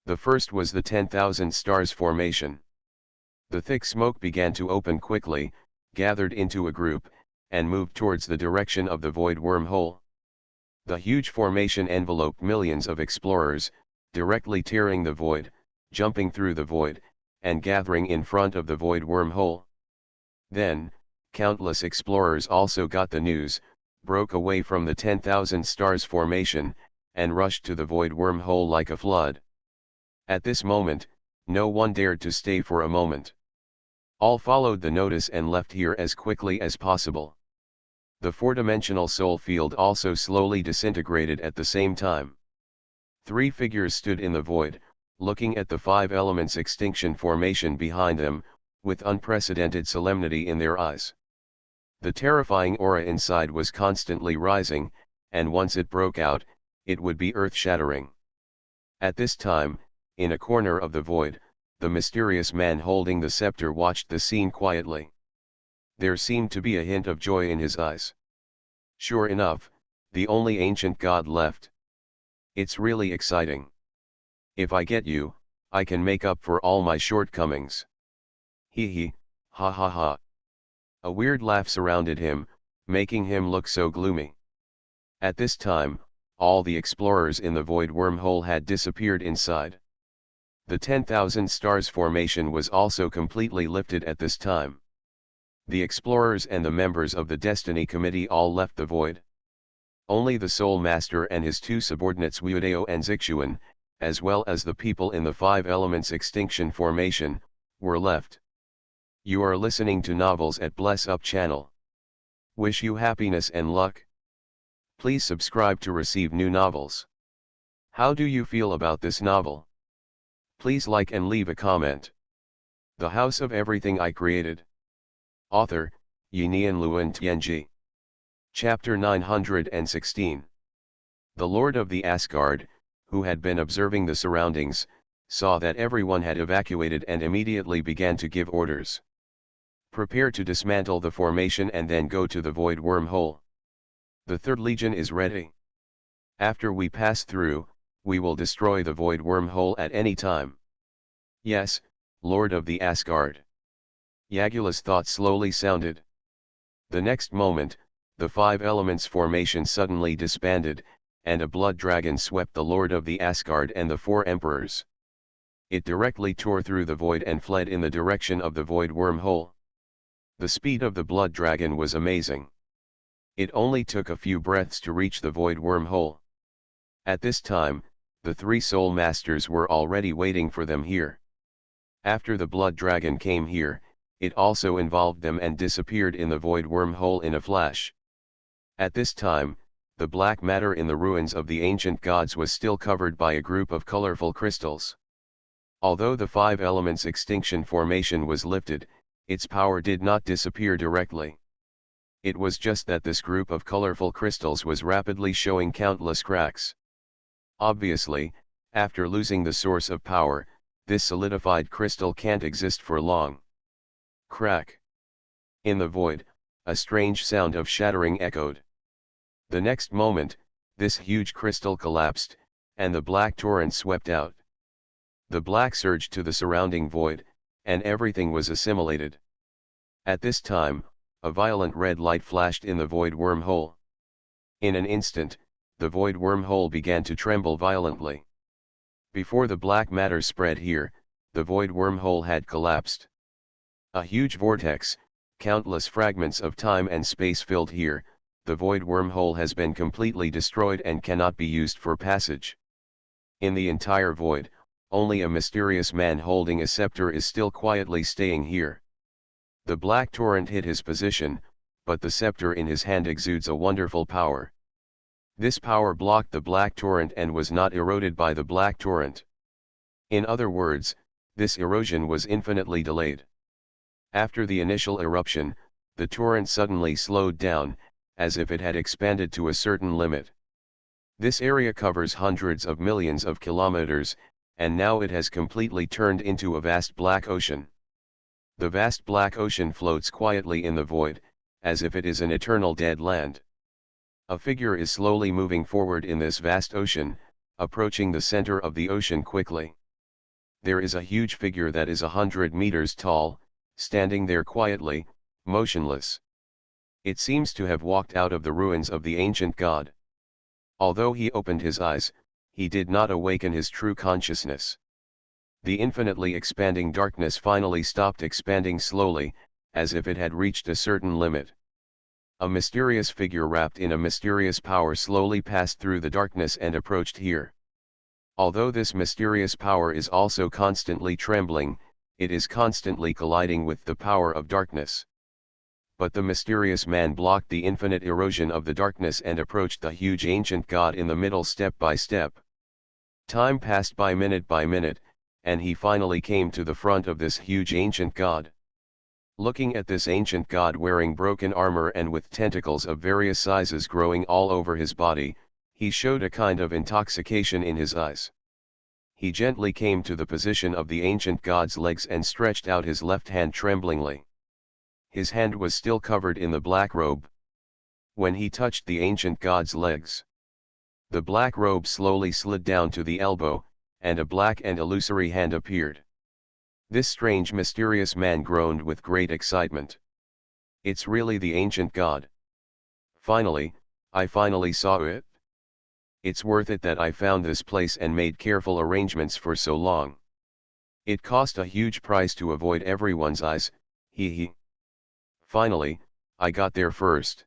The first was the 10,000 stars formation. The thick smoke began to open quickly, gathered into a group, and moved towards the direction of the void wormhole. The huge formation enveloped millions of explorers, directly tearing the void, jumping through the void, and gathering in front of the void wormhole. Then, countless explorers also got the news, broke away from the 10,000 stars formation, and rushed to the void wormhole like a flood. At this moment, no one dared to stay for a moment. All followed the notice and left here as quickly as possible. The four-dimensional soul field also slowly disintegrated at the same time. Three figures stood in the void, looking at the five elements extinction formation behind them, with unprecedented solemnity in their eyes. The terrifying aura inside was constantly rising, and once it broke out, it would be earth-shattering. At this time, in a corner of the void, the mysterious man holding the scepter watched the scene quietly. There seemed to be a hint of joy in his eyes. Sure enough, the only ancient god left. It's really exciting. If I get you, I can make up for all my shortcomings. Hee hee, ha ha ha. A weird laugh surrounded him, making him look so gloomy. At this time, all the explorers in the void wormhole had disappeared inside. The 10,000 stars formation was also completely lifted at this time. The explorers and the members of the Destiny Committee all left the void. Only the Soul Master and his two subordinates Wuodeo and Xuanhuan, as well as the people in the five elements extinction formation, were left. You are listening to novels at Bless Up channel. Wish you happiness and luck. Please subscribe to receive new novels. How do you feel about this novel? Please like and leave a comment. The House of Everything I Created. Author, Yinian Luan Tianji. Chapter 916. The Lord of the Asgard, who had been observing the surroundings, saw that everyone had evacuated and immediately began to give orders. Prepare to dismantle the formation and then go to the void wormhole. The Third Legion is ready. After we pass through, we will destroy the void wormhole at any time. Yes, Lord of the Asgard. Yagula's thought slowly sounded. The next moment, the five elements formation suddenly disbanded, and a blood dragon swept the Lord of the Asgard and the four emperors. It directly tore through the void and fled in the direction of the void wormhole. The speed of the blood dragon was amazing. It only took a few breaths to reach the void wormhole. At this time, the three soul masters were already waiting for them here. After the blood dragon came here, it also involved them and disappeared in the void wormhole in a flash. At this time, the black matter in the ruins of the ancient gods was still covered by a group of colorful crystals. Although the five elements extinction formation was lifted, its power did not disappear directly. It was just that this group of colorful crystals was rapidly showing countless cracks. Obviously, after losing the source of power, this solidified crystal can't exist for long. Crack. In the void, a strange sound of shattering echoed. The next moment, this huge crystal collapsed, and the black torrent swept out. The black surged to the surrounding void, and everything was assimilated. At this time, a violent red light flashed in the void wormhole. In an instant, the void wormhole began to tremble violently. Before the black matter spread here, the void wormhole had collapsed. A huge vortex, countless fragments of time and space filled here. The void wormhole has been completely destroyed and cannot be used for passage. In the entire void, only a mysterious man holding a scepter is still quietly staying here. The black torrent hit his position, but the scepter in his hand exudes a wonderful power. This power blocked the black torrent and was not eroded by the black torrent. In other words, this erosion was infinitely delayed. After the initial eruption, the torrent suddenly slowed down, as if it had expanded to a certain limit. This area covers hundreds of millions of kilometers, and now it has completely turned into a vast black ocean. The vast black ocean floats quietly in the void, as if it is an eternal dead land. A figure is slowly moving forward in this vast ocean, approaching the center of the ocean quickly. There is a huge figure that is 100 meters tall, standing there quietly, motionless. It seems to have walked out of the ruins of the ancient god. Although he opened his eyes, he did not awaken his true consciousness. The infinitely expanding darkness finally stopped expanding slowly, as if it had reached a certain limit. A mysterious figure wrapped in a mysterious power slowly passed through the darkness and approached here. Although this mysterious power is also constantly trembling, it is constantly colliding with the power of darkness. But the mysterious man blocked the infinite erosion of the darkness and approached the huge ancient god in the middle step by step. Time passed by minute, and he finally came to the front of this huge ancient god. Looking at this ancient god wearing broken armor and with tentacles of various sizes growing all over his body, he showed a kind of intoxication in his eyes. He gently came to the position of the ancient god's legs and stretched out his left hand tremblingly. His hand was still covered in the black robe. When he touched the ancient god's legs, the black robe slowly slid down to the elbow, and a black and illusory hand appeared. This strange mysterious man groaned with great excitement. It's really the ancient god. I finally saw it. It's worth it that I found this place and made careful arrangements for so long. It cost a huge price to avoid everyone's eyes, he. Finally, I got there first.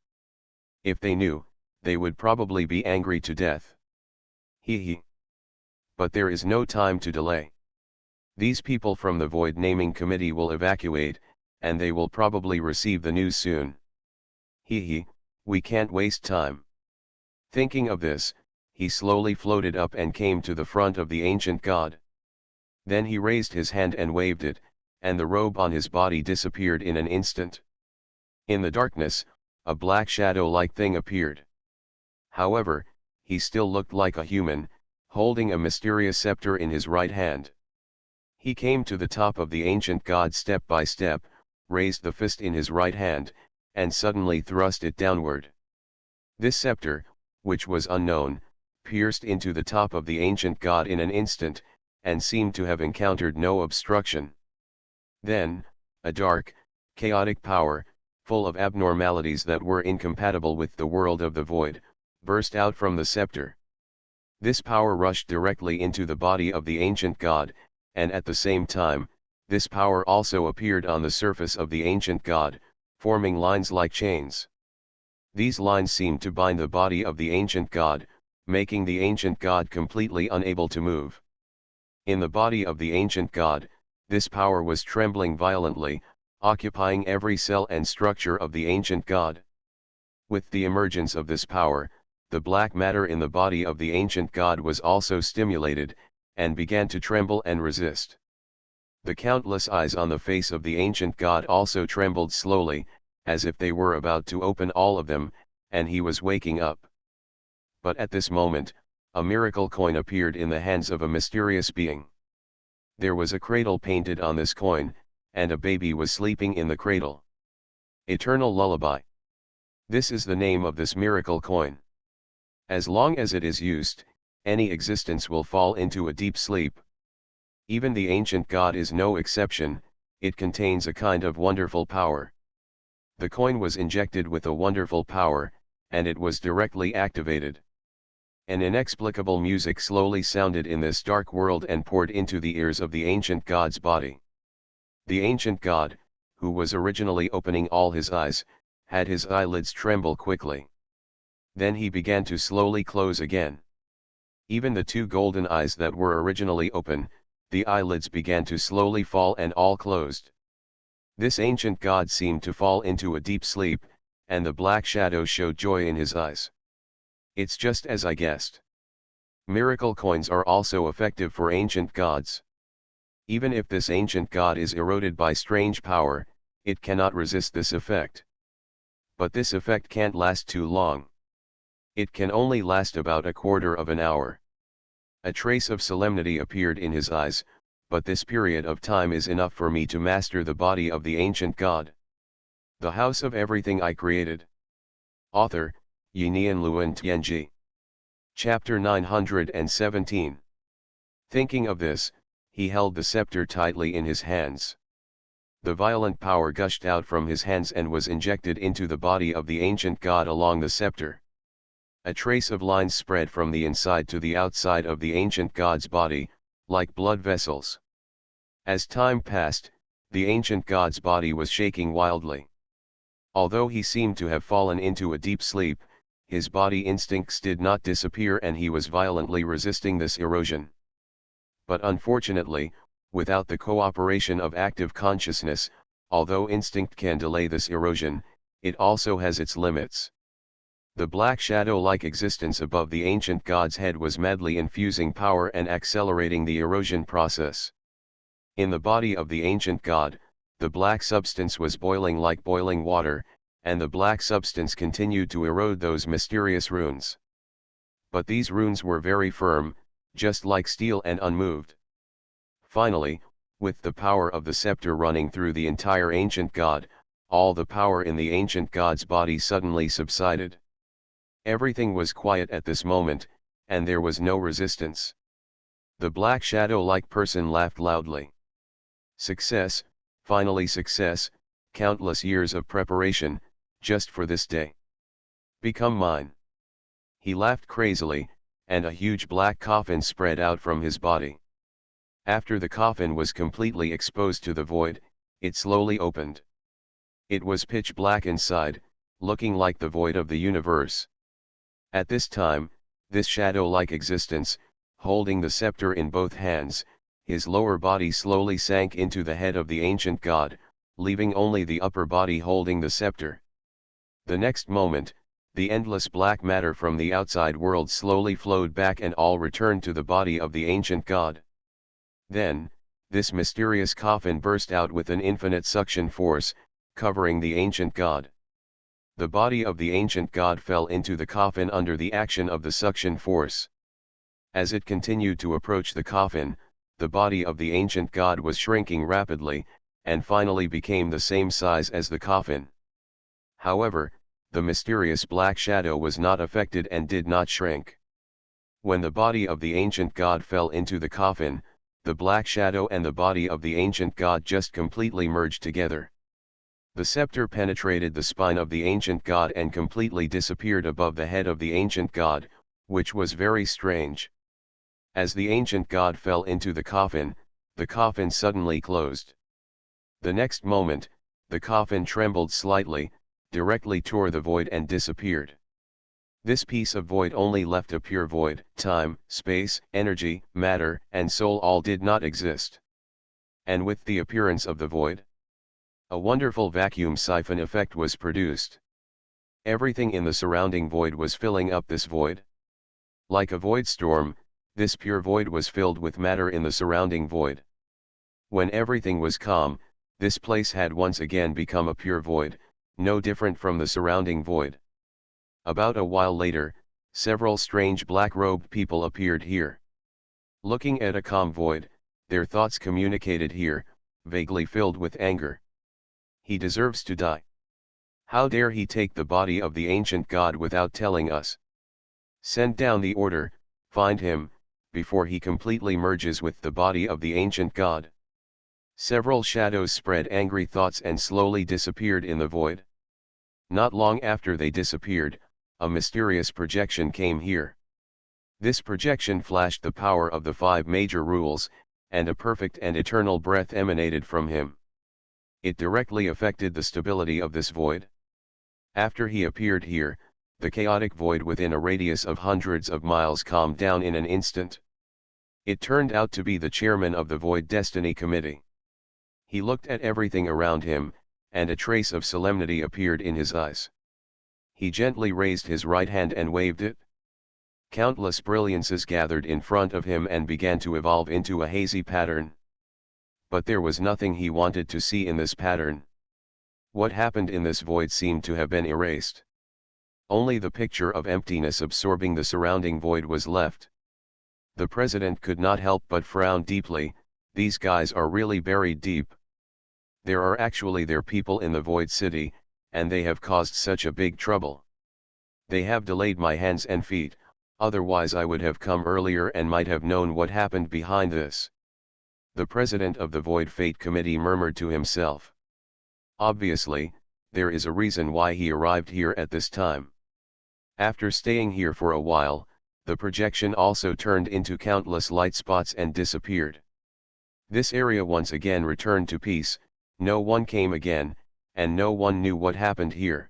If they knew, they would probably be angry to death. He. But there is no time to delay. These people from the Void Naming Committee will evacuate, and they will probably receive the news soon. We can't waste time. Thinking of this, he slowly floated up and came to the front of the ancient god. Then he raised his hand and waved it, and the robe on his body disappeared in an instant. In the darkness, a black shadow-like thing appeared. However, he still looked like a human, holding a mysterious scepter in his right hand. He came to the top of the ancient god step by step, raised the fist in his right hand, and suddenly thrust it downward. This scepter, which was unknown, pierced into the top of the ancient god in an instant, and seemed to have encountered no obstruction. Then, a dark, chaotic power, full of abnormalities that were incompatible with the world of the void, burst out from the scepter. This power rushed directly into the body of the ancient god, and at the same time, this power also appeared on the surface of the ancient god, forming lines like chains. These lines seemed to bind the body of the ancient god, making the ancient god completely unable to move. In the body of the ancient god, this power was trembling violently, occupying every cell and structure of the ancient god. With the emergence of this power, the black matter in the body of the ancient god was also stimulated, and began to tremble and resist. The countless eyes on the face of the ancient god also trembled slowly, as if they were about to open all of them, and he was waking up. But at this moment, a miracle coin appeared in the hands of a mysterious being. There was a cradle painted on this coin, and a baby was sleeping in the cradle. Eternal Lullaby. This is the name of this miracle coin. As long as it is used, any existence will fall into a deep sleep. Even the ancient god is no exception, it contains a kind of wonderful power. The coin was injected with a wonderful power, and it was directly activated. An inexplicable music slowly sounded in this dark world and poured into the ears of the ancient god's body. The ancient god, who was originally opening all his eyes, had his eyelids tremble quickly. Then he began to slowly close again. Even the two golden eyes that were originally open, the eyelids began to slowly fall and all closed. This ancient god seemed to fall into a deep sleep, and the black shadow showed joy in his eyes. It's just as I guessed. Miracle coins are also effective for ancient gods. Even if this ancient god is eroded by strange power, it cannot resist this effect. But this effect can't last too long. It can only last about a quarter of an hour. A trace of solemnity appeared in his eyes, but this period of time is enough for me to master the body of the ancient god. The House of Everything I Created. Author, Yinian Luan Tianji. Chapter 917. Thinking of this, he held the scepter tightly in his hands. The violent power gushed out from his hands and was injected into the body of the ancient god along the scepter. A trace of lines spread from the inside to the outside of the ancient god's body, like blood vessels. As time passed, the ancient god's body was shaking wildly. Although he seemed to have fallen into a deep sleep, his body instincts did not disappear and he was violently resisting this erosion. But unfortunately, without the cooperation of active consciousness, although instinct can delay this erosion, it also has its limits. The black shadow-like existence above the ancient god's head was madly infusing power and accelerating the erosion process. In the body of the ancient god, the black substance was boiling like boiling water, and the black substance continued to erode those mysterious runes. But these runes were very firm, just like steel and unmoved. Finally, with the power of the scepter running through the entire ancient god, all the power in the ancient god's body suddenly subsided. Everything was quiet at this moment, and there was no resistance. The black shadow-like person laughed loudly. Success, finally success, countless years of preparation, just for this day. Become mine. He laughed crazily, and a huge black coffin spread out from his body. After the coffin was completely exposed to the void, it slowly opened. It was pitch black inside, looking like the void of the universe. At this time, this shadow-like existence, holding the scepter in both hands, his lower body slowly sank into the head of the ancient god, leaving only the upper body holding the scepter. The next moment, The endless black matter from the outside world slowly flowed back and all returned to the body of the ancient god. Then, this mysterious coffin burst out with an infinite suction force, covering the ancient god. The body of the ancient god fell into the coffin under the action of the suction force. As it continued to approach the coffin, the body of the ancient god was shrinking rapidly, and finally became the same size as the coffin. However, the mysterious black shadow was not affected and did not shrink. When the body of the ancient god fell into the coffin, the black shadow and the body of the ancient god just completely merged together. The scepter penetrated the spine of the ancient god and completely disappeared above the head of the ancient god, which was very strange. As the ancient god fell into the coffin suddenly closed. The next moment, the coffin trembled slightly, directly tore the void and disappeared. This piece of void only left a pure void. Time, space, energy, matter, and soul all did not exist. And with the appearance of the void, a wonderful vacuum siphon effect was produced. Everything in the surrounding void was filling up this void. Like a void storm, this pure void was filled with matter in the surrounding void. When everything was calm, this place had once again become a pure void, no different from the surrounding void. About a while later, several strange black-robed people appeared here. Looking at a calm void, their thoughts communicated here, vaguely filled with anger. He deserves to die. How dare he take the body of the ancient god without telling us? Send down the order, find him, before he completely merges with the body of the ancient god. Several shadows spread angry thoughts and slowly disappeared in the void. Not long after they disappeared, a mysterious projection came here. This projection flashed the power of the 5 major rules, and a perfect and eternal breath emanated from him. It directly affected the stability of this void. After he appeared here, the chaotic void within a radius of hundreds of miles calmed down in an instant. It turned out to be the chairman of the Void Destiny Committee. He looked at everything around him, and a trace of solemnity appeared in his eyes. He gently raised his right hand and waved it. Countless brilliances gathered in front of him and began to evolve into a hazy pattern. But there was nothing he wanted to see in this pattern. What happened in this void seemed to have been erased. Only the picture of emptiness absorbing the surrounding void was left. The president could not help but frown deeply. These guys are really buried deep. There are actually their people in the Void City, and they have caused such a big trouble. They have delayed my hands and feet, otherwise I would have come earlier and might have known what happened behind this. The president of the Void Fate Committee murmured to himself. Obviously, there is a reason why he arrived here at this time. After staying here for a while, the projection also turned into countless light spots and disappeared. This area once again returned to peace. No one came again, and no one knew what happened here.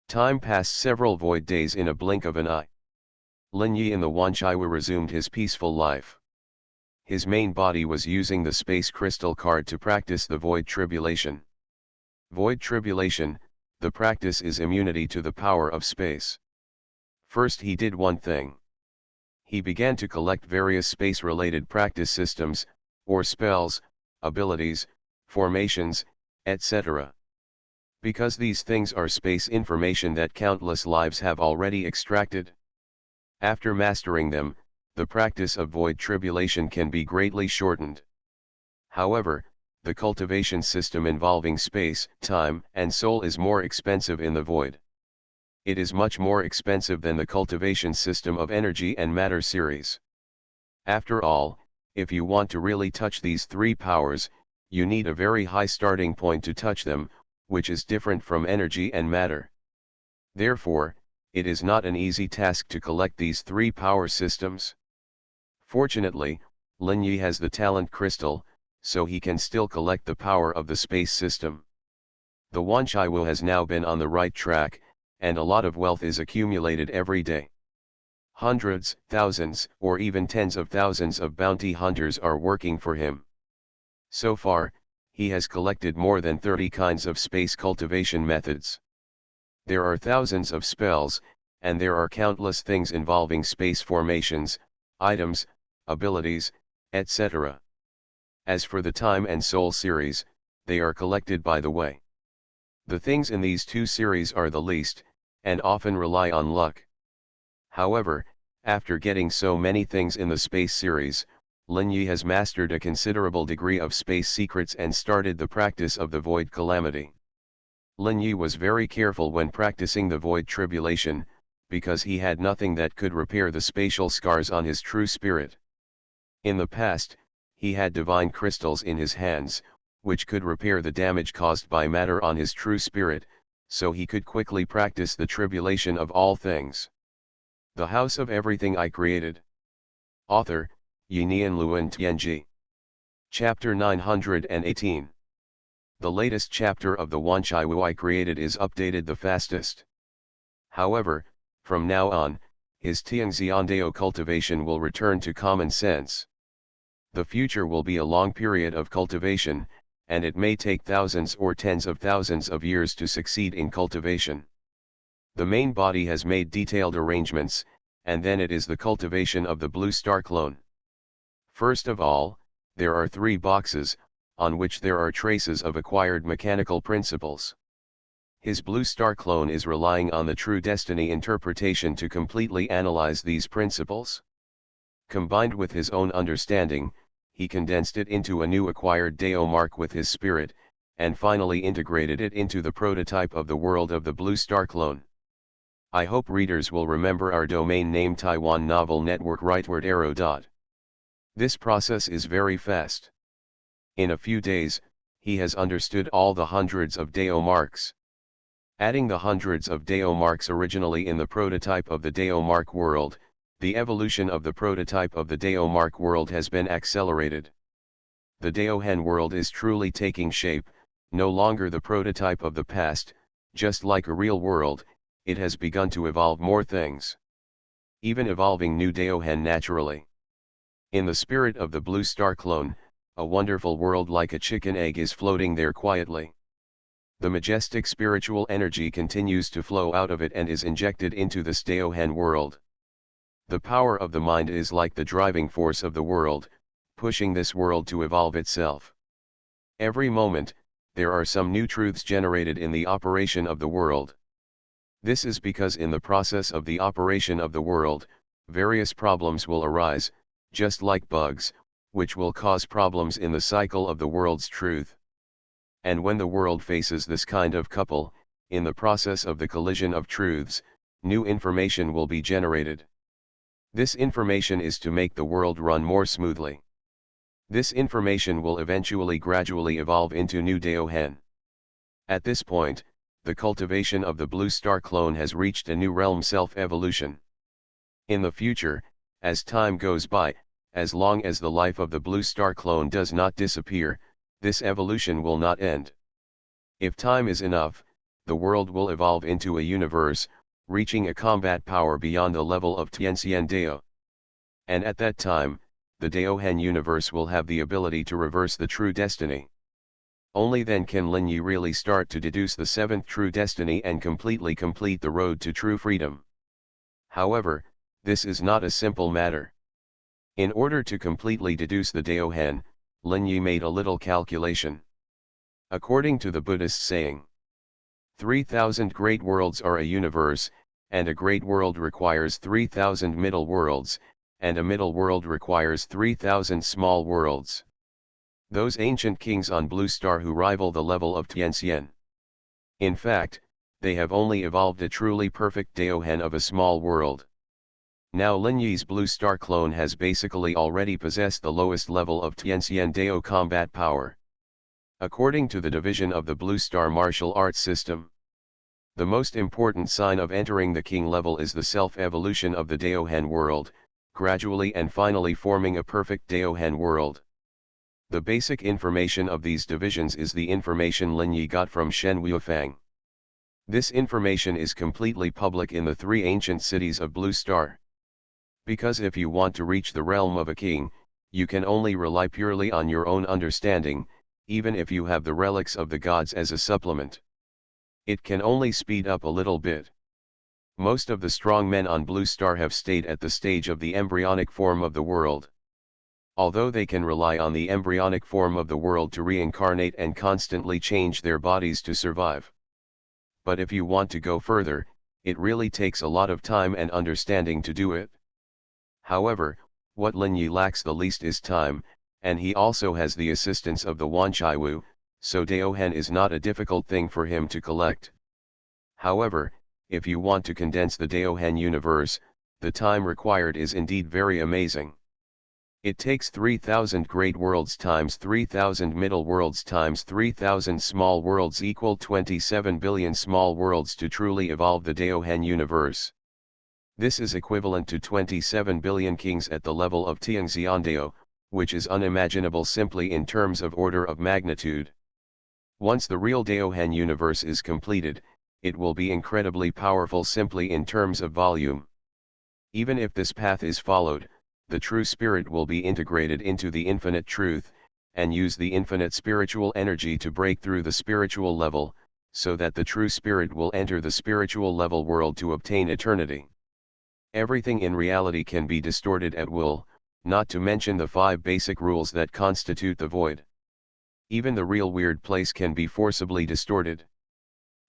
Time passed several void days in a blink of an eye. Lin Yi in the Wanchaiwa resumed his peaceful life. His main body was using the space crystal card to practice the void tribulation. Void tribulation, the practice is immunity to the power of space. First he did one thing. He began to collect various space-related practice systems, or spells, abilities, formations, etc. Because these things are space information that countless lives have already extracted. After mastering them, the practice of void tribulation can be greatly shortened. However, the cultivation system involving space, time, and soul is more expensive in the void. It is much more expensive than the cultivation system of energy and matter series. After all, if you want to really touch these 3 powers, you need a very high starting point to touch them, which is different from energy and matter. Therefore, it is not an easy task to collect these 3 power systems. Fortunately, Lin Yi has the talent crystal, so he can still collect the power of the space system. The Wanchaiwa has now been on the right track, and a lot of wealth is accumulated every day. Hundreds, thousands, or even tens of thousands of bounty hunters are working for him. So far, he has collected more than 30 kinds of space cultivation methods. There are thousands of spells, and there are countless things involving space formations, items, abilities, etc. As for the Time and Soul series, they are collected by the way. The things in these two series are the least, and often rely on luck. However, after getting so many things in the space series, Lin Yi has mastered a considerable degree of space secrets and started the practice of the Void Calamity. Lin Yi was very careful when practicing the Void Tribulation, because he had nothing that could repair the spatial scars on his true spirit. In the past, he had divine crystals in his hands, which could repair the damage caused by matter on his true spirit, so he could quickly practice the tribulation of all things. The House of Everything I Created. Author, Yinian Luan Tianji. Chapter 918. The latest chapter of the Wanchai Wu I Created is updated the fastest. However, from now on, his Tiangxiandao cultivation will return to common sense. The future will be a long period of cultivation, and it may take thousands or tens of thousands of years to succeed in cultivation. The main body has made detailed arrangements, and then it is the cultivation of the Blue Star clone. First of all, there are 3 boxes, on which there are traces of acquired mechanical principles. His Blue Star clone is relying on the true destiny interpretation to completely analyze these principles. Combined with his own understanding, he condensed it into a new acquired Dao mark with his spirit, and finally integrated it into the prototype of the world of the Blue Star clone. I hope readers will remember our domain name Taiwan Novel Network rightward arrow. This process is very fast. In a few days, he has understood all the hundreds of Dao marks. Adding the hundreds of Dao marks originally in the prototype of the Dao mark world, the evolution of the prototype of the Dao mark world has been accelerated. The Daohen world is truly taking shape, no longer the prototype of the past. Just like a real world, it has begun to evolve more things. Even evolving new Daohen naturally. In the spirit of the Blue Star clone, a wonderful world like a chicken egg is floating there quietly. The majestic spiritual energy continues to flow out of it and is injected into this Daohen world. The power of the mind is like the driving force of the world, pushing this world to evolve itself. Every moment, there are some new truths generated in the operation of the world. This is because in the process of the operation of the world, various problems will arise, just like bugs, which will cause problems in the cycle of the world's truth. And when the world faces this kind of couple, in the process of the collision of truths, new information will be generated. This information is to make the world run more smoothly. This information will eventually gradually evolve into new Daohen. At this point, the cultivation of the Blue Star clone has reached a new realm self-evolution. In the future, as time goes by, as long as the life of the Blue Star clone does not disappear, this evolution will not end. If time is enough, the world will evolve into a universe, reaching a combat power beyond the level of Tianxian Dao. And at that time, the Daohen universe will have the ability to reverse the true destiny. Only then can Lin Yi really start to deduce the 7th true destiny and completely complete the road to true freedom. However, this is not a simple matter. In order to completely deduce the Daohen, Lin Yi made a little calculation. According to the Buddhist saying, 3,000 great worlds are a universe, and a great world requires 3,000 middle worlds, and a middle world requires 3,000 small worlds. Those ancient kings on Blue Star who rival the level of Tianxian. In fact, they have only evolved a truly perfect Daohen of a small world. Now Lin Yi's Blue Star clone has basically already possessed the lowest level of Tianxian Dao combat power. According to the division of the Blue Star martial arts system, the most important sign of entering the king level is the self-evolution of the Daohen world, gradually and finally forming a perfect Daohen world. The basic information of these divisions is the information Lin Yi got from Shen Wuifang. This information is completely public in the 3 ancient cities of Blue Star. Because if you want to reach the realm of a king, you can only rely purely on your own understanding, even if you have the relics of the gods as a supplement. It can only speed up a little bit. Most of the strong men on Blue Star have stayed at the stage of the embryonic form of the world. Although they can rely on the embryonic form of the world to reincarnate and constantly change their bodies to survive. But if you want to go further, it really takes a lot of time and understanding to do it. However, what Lin Yi lacks the least is time, and he also has the assistance of the Wanchaiwu, so Daohen is not a difficult thing for him to collect. However, if you want to condense the Daohen universe, the time required is indeed very amazing. It takes 3,000 great worlds times 3,000 middle worlds times 3,000 small worlds equal 27 billion small worlds to truly evolve the Daohen universe. This is equivalent to 27 billion kings at the level of Tianxiandao, which is unimaginable simply in terms of order of magnitude. Once the real Daohen universe is completed, it will be incredibly powerful simply in terms of volume. Even if this path is followed, the true spirit will be integrated into the infinite truth, and use the infinite spiritual energy to break through the spiritual level, so that the true spirit will enter the spiritual level world to obtain eternity. Everything in reality can be distorted at will, not to mention the 5 basic rules that constitute the void. Even the real weird place can be forcibly distorted.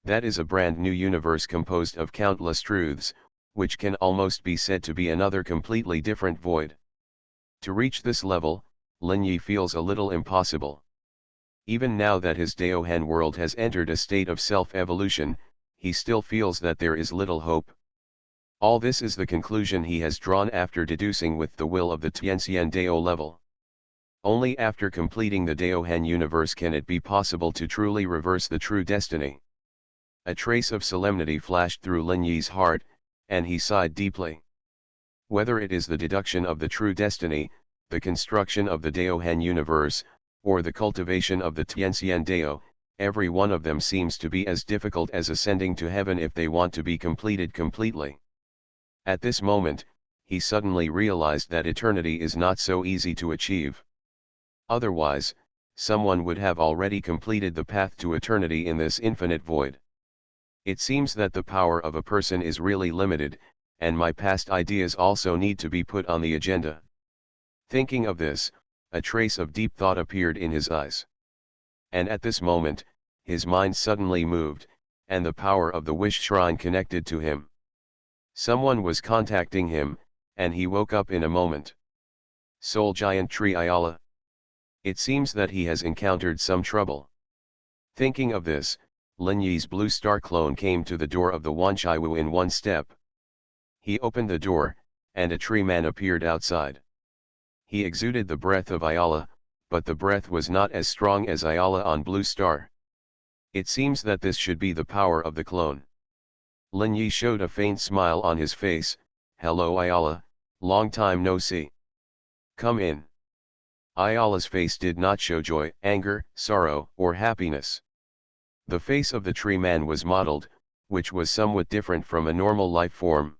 That is a brand new universe composed of countless truths, which can almost be said to be another completely different void. To reach this level, Lin Yi feels a little impossible. Even now that his Daohen world has entered a state of self-evolution, he still feels that there is little hope. All this is the conclusion he has drawn after deducing with the will of the Tianxian Dao level. Only after completing the Daohen universe can it be possible to truly reverse the true destiny. A trace of solemnity flashed through Lin Yi's heart, and he sighed deeply. Whether it is the deduction of the true destiny, the construction of the Daohen universe, or the cultivation of the Tianxian Dao, every one of them seems to be as difficult as ascending to heaven if they want to be completed completely. At this moment, he suddenly realized that eternity is not so easy to achieve. Otherwise, someone would have already completed the path to eternity in this infinite void. It seems that the power of a person is really limited, and my past ideas also need to be put on the agenda. Thinking of this, a trace of deep thought appeared in his eyes. And at this moment, his mind suddenly moved, and the power of the wish shrine connected to him. Someone was contacting him, and he woke up in a moment. Soul Giant Tree Ayala. It seems that he has encountered some trouble. Thinking of this, Lin Yi's Blue Star clone came to the door of the Wanchaiwu in one step. He opened the door, and a tree man appeared outside. He exuded the breath of Ayala, but the breath was not as strong as Ayala on Blue Star. It seems that this should be the power of the clone. Lin Yi showed a faint smile on his face. "Hello Ayala, long time no see. Come in." Ayala's face did not show joy, anger, sorrow, or happiness. The face of the tree man was mottled, which was somewhat different from a normal life form.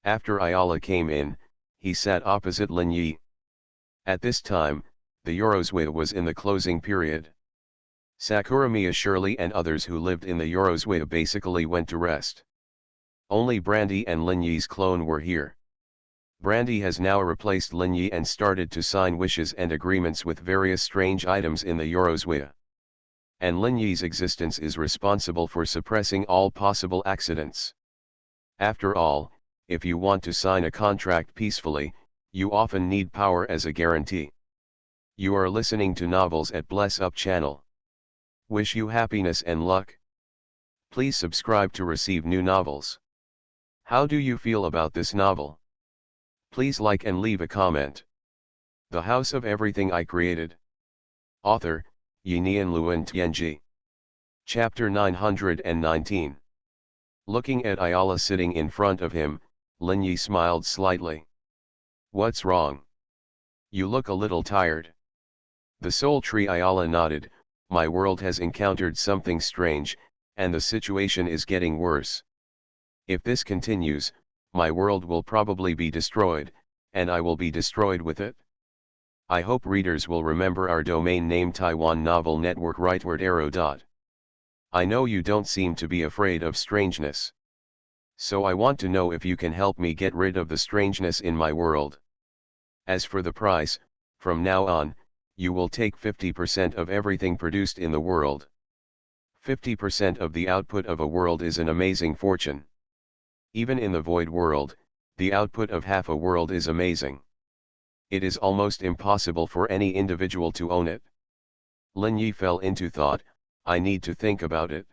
After Ayala came in, he sat opposite Lin Yi. At this time, the Eurozwe was in the closing period. Sakuramiya Shirley and others who lived in the Eurozwe basically went to rest. Only Brandy and Lin Yi's clone were here. Brandy has now replaced Lin Yi and started to sign wishes and agreements with various strange items in the Eurozwe. And Lin Yi's existence is responsible for suppressing all possible accidents. After all, if you want to sign a contract peacefully, you often need power as a guarantee. You are listening to Novels at Bless Up channel. Wish you happiness and luck. Please subscribe to receive new novels. How do you feel about this novel? Please like and leave a comment. The House of Everything I Created. Author, Yinian Luan Tianji. Chapter 919. Looking at Ayala sitting in front of him, Lin Yi smiled slightly. What's wrong? You look a little tired. The soul tree Ayala nodded. My world has encountered something strange, and the situation is getting worse. If this continues, my world will probably be destroyed, and I will be destroyed with it. I hope readers will remember our domain name Taiwan Novel Network rightward arrow. I know you don't seem to be afraid of strangeness. So I want to know if you can help me get rid of the strangeness in my world. As for the price, from now on, you will take 50% of everything produced in the world. 50% of the output of a world is an amazing fortune. Even in the void world, the output of half a world is amazing. It is almost impossible for any individual to own it. Lin Yi fell into thought. I need to think about it.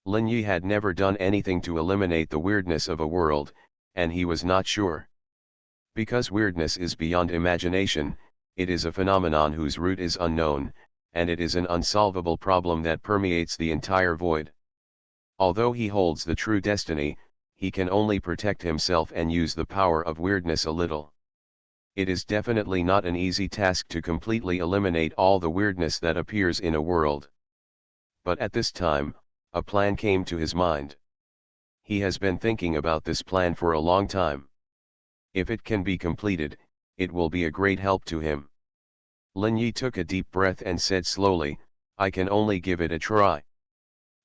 Lin Yi had never done anything to eliminate the weirdness of a world, and he was not sure. Because weirdness is beyond imagination, it is a phenomenon whose root is unknown, and it is an unsolvable problem that permeates the entire void. Although he holds the true destiny, he can only protect himself and use the power of weirdness a little. It is definitely not an easy task to completely eliminate all the weirdness that appears in a world. But at this time, a plan came to his mind. He has been thinking about this plan for a long time. If it can be completed, it will be a great help to him. Lin Yi took a deep breath and said slowly, I can only give it a try.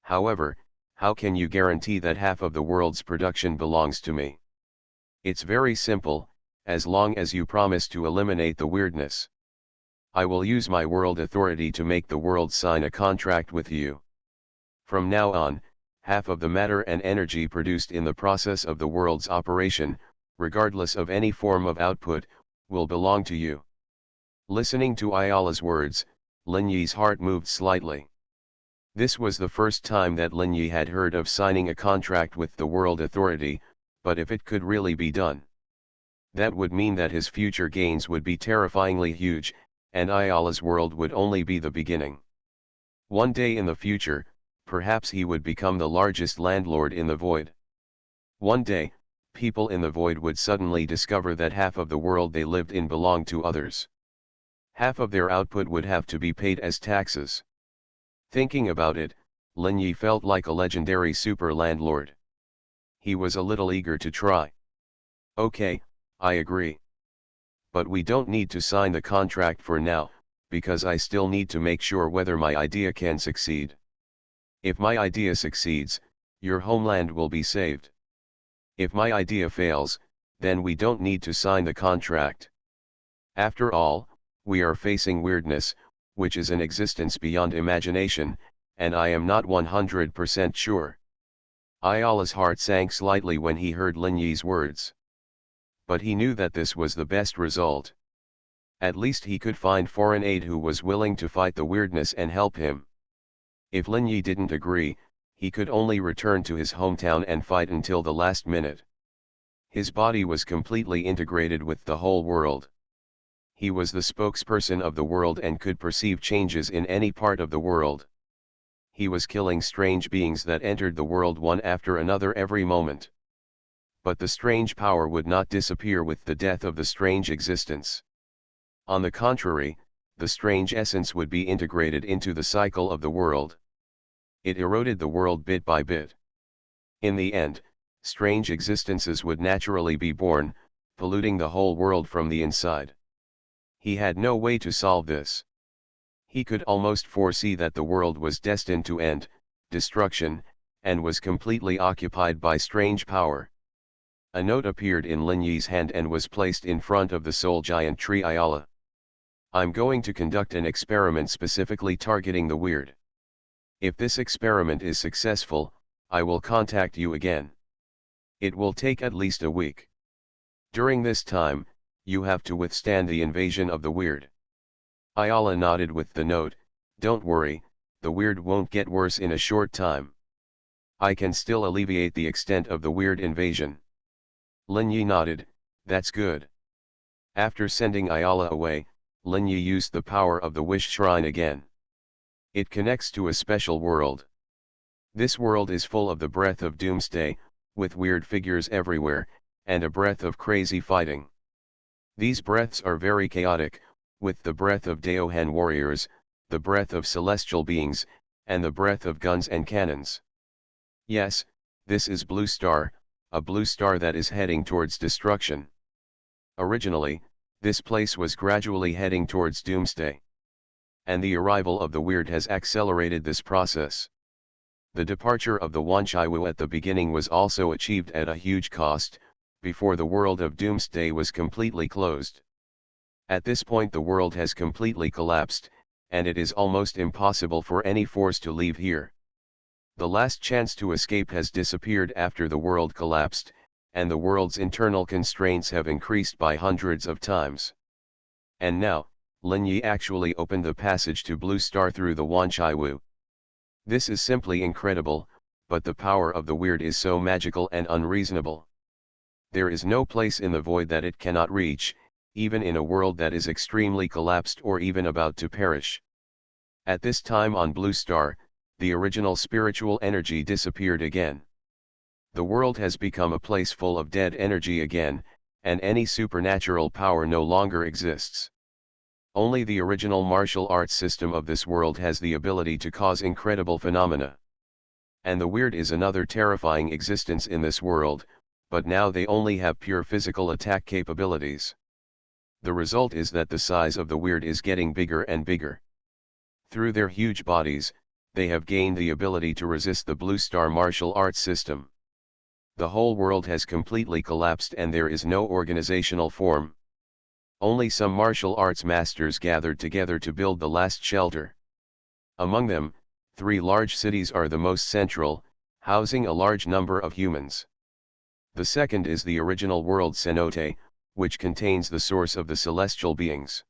However, how can you guarantee that half of the world's production belongs to me? It's very simple, as long as you promise to eliminate the weirdness. I will use my world authority to make the world sign a contract with you. From now on, half of the matter and energy produced in the process of the world's operation, regardless of any form of output, will belong to you. Listening to Ayala's words, Lin Yi's heart moved slightly. This was the first time that Lin Yi had heard of signing a contract with the world authority, but if it could really be done, that would mean that his future gains would be terrifyingly huge, and Ayala's world would only be the beginning. One day in the future, perhaps he would become the largest landlord in the void. One day, people in the void would suddenly discover that half of the world they lived in belonged to others. Half of their output would have to be paid as taxes. Thinking about it, Lin Yi felt like a legendary super landlord. He was a little eager to try. Okay, I agree. But we don't need to sign the contract for now, because I still need to make sure whether my idea can succeed. If my idea succeeds, your homeland will be saved. If my idea fails, then we don't need to sign the contract. After all, we are facing weirdness, which is an existence beyond imagination, and I am not 100% sure. Ayala's heart sank slightly when he heard Lin Yi's words. But he knew that this was the best result. At least he could find foreign aid who was willing to fight the weirdness and help him. If Lin Yi didn't agree, he could only return to his hometown and fight until the last minute. His body was completely integrated with the whole world. He was the spokesperson of the world and could perceive changes in any part of the world. He was killing strange beings that entered the world one after another every moment. But the strange power would not disappear with the death of the strange existence. On the contrary, the strange essence would be integrated into the cycle of the world. It eroded the world bit by bit. In the end, strange existences would naturally be born, polluting the whole world from the inside. He had no way to solve this. He could almost foresee that the world was destined to end, destruction, and was completely occupied by strange power. A note appeared in Lin Yi's hand and was placed in front of the soul giant tree Ayala. I'm going to conduct an experiment specifically targeting the weird. If this experiment is successful, I will contact you again. It will take at least a week. During this time, you have to withstand the invasion of the weird. Ayala nodded with the note, don't worry, the weird won't get worse in a short time. I can still alleviate the extent of the weird invasion. Lin Yi nodded, that's good. After sending Ayala away, Lin Yi used the power of the Wish Shrine again. It connects to a special world. This world is full of the breath of doomsday, with weird figures everywhere, and a breath of crazy fighting. These breaths are very chaotic, with the breath of Daohan warriors, the breath of celestial beings, and the breath of guns and cannons. Yes, this is Blue Star, a blue star that is heading towards destruction. Originally, this place was gradually heading towards doomsday. And the arrival of the weird has accelerated this process. The departure of the Wanchaiwu at the beginning was also achieved at a huge cost, before the world of Doomsday was completely closed. At this point the world has completely collapsed, and it is almost impossible for any force to leave here. The last chance to escape has disappeared after the world collapsed, and the world's internal constraints have increased by hundreds of times. And now, Lin Yi actually opened the passage to Blue Star through the Wanchaiwu. This is simply incredible, but the power of the weird is so magical and unreasonable. There is no place in the void that it cannot reach, even in a world that is extremely collapsed or even about to perish. At this time on Blue Star, the original spiritual energy disappeared again. The world has become a place full of dead energy again, and any supernatural power no longer exists. Only the original martial arts system of this world has the ability to cause incredible phenomena. And the weird is another terrifying existence in this world, but now they only have pure physical attack capabilities. The result is that the size of the weird is getting bigger and bigger. Through their huge bodies, they have gained the ability to resist the Blue Star martial arts system. The whole world has completely collapsed and there is no organizational form. Only some martial arts masters gathered together to build the last shelter. Among them, 3 large cities are the most central, housing a large number of humans. The second is the original world cenote, which contains the source of the celestial beings.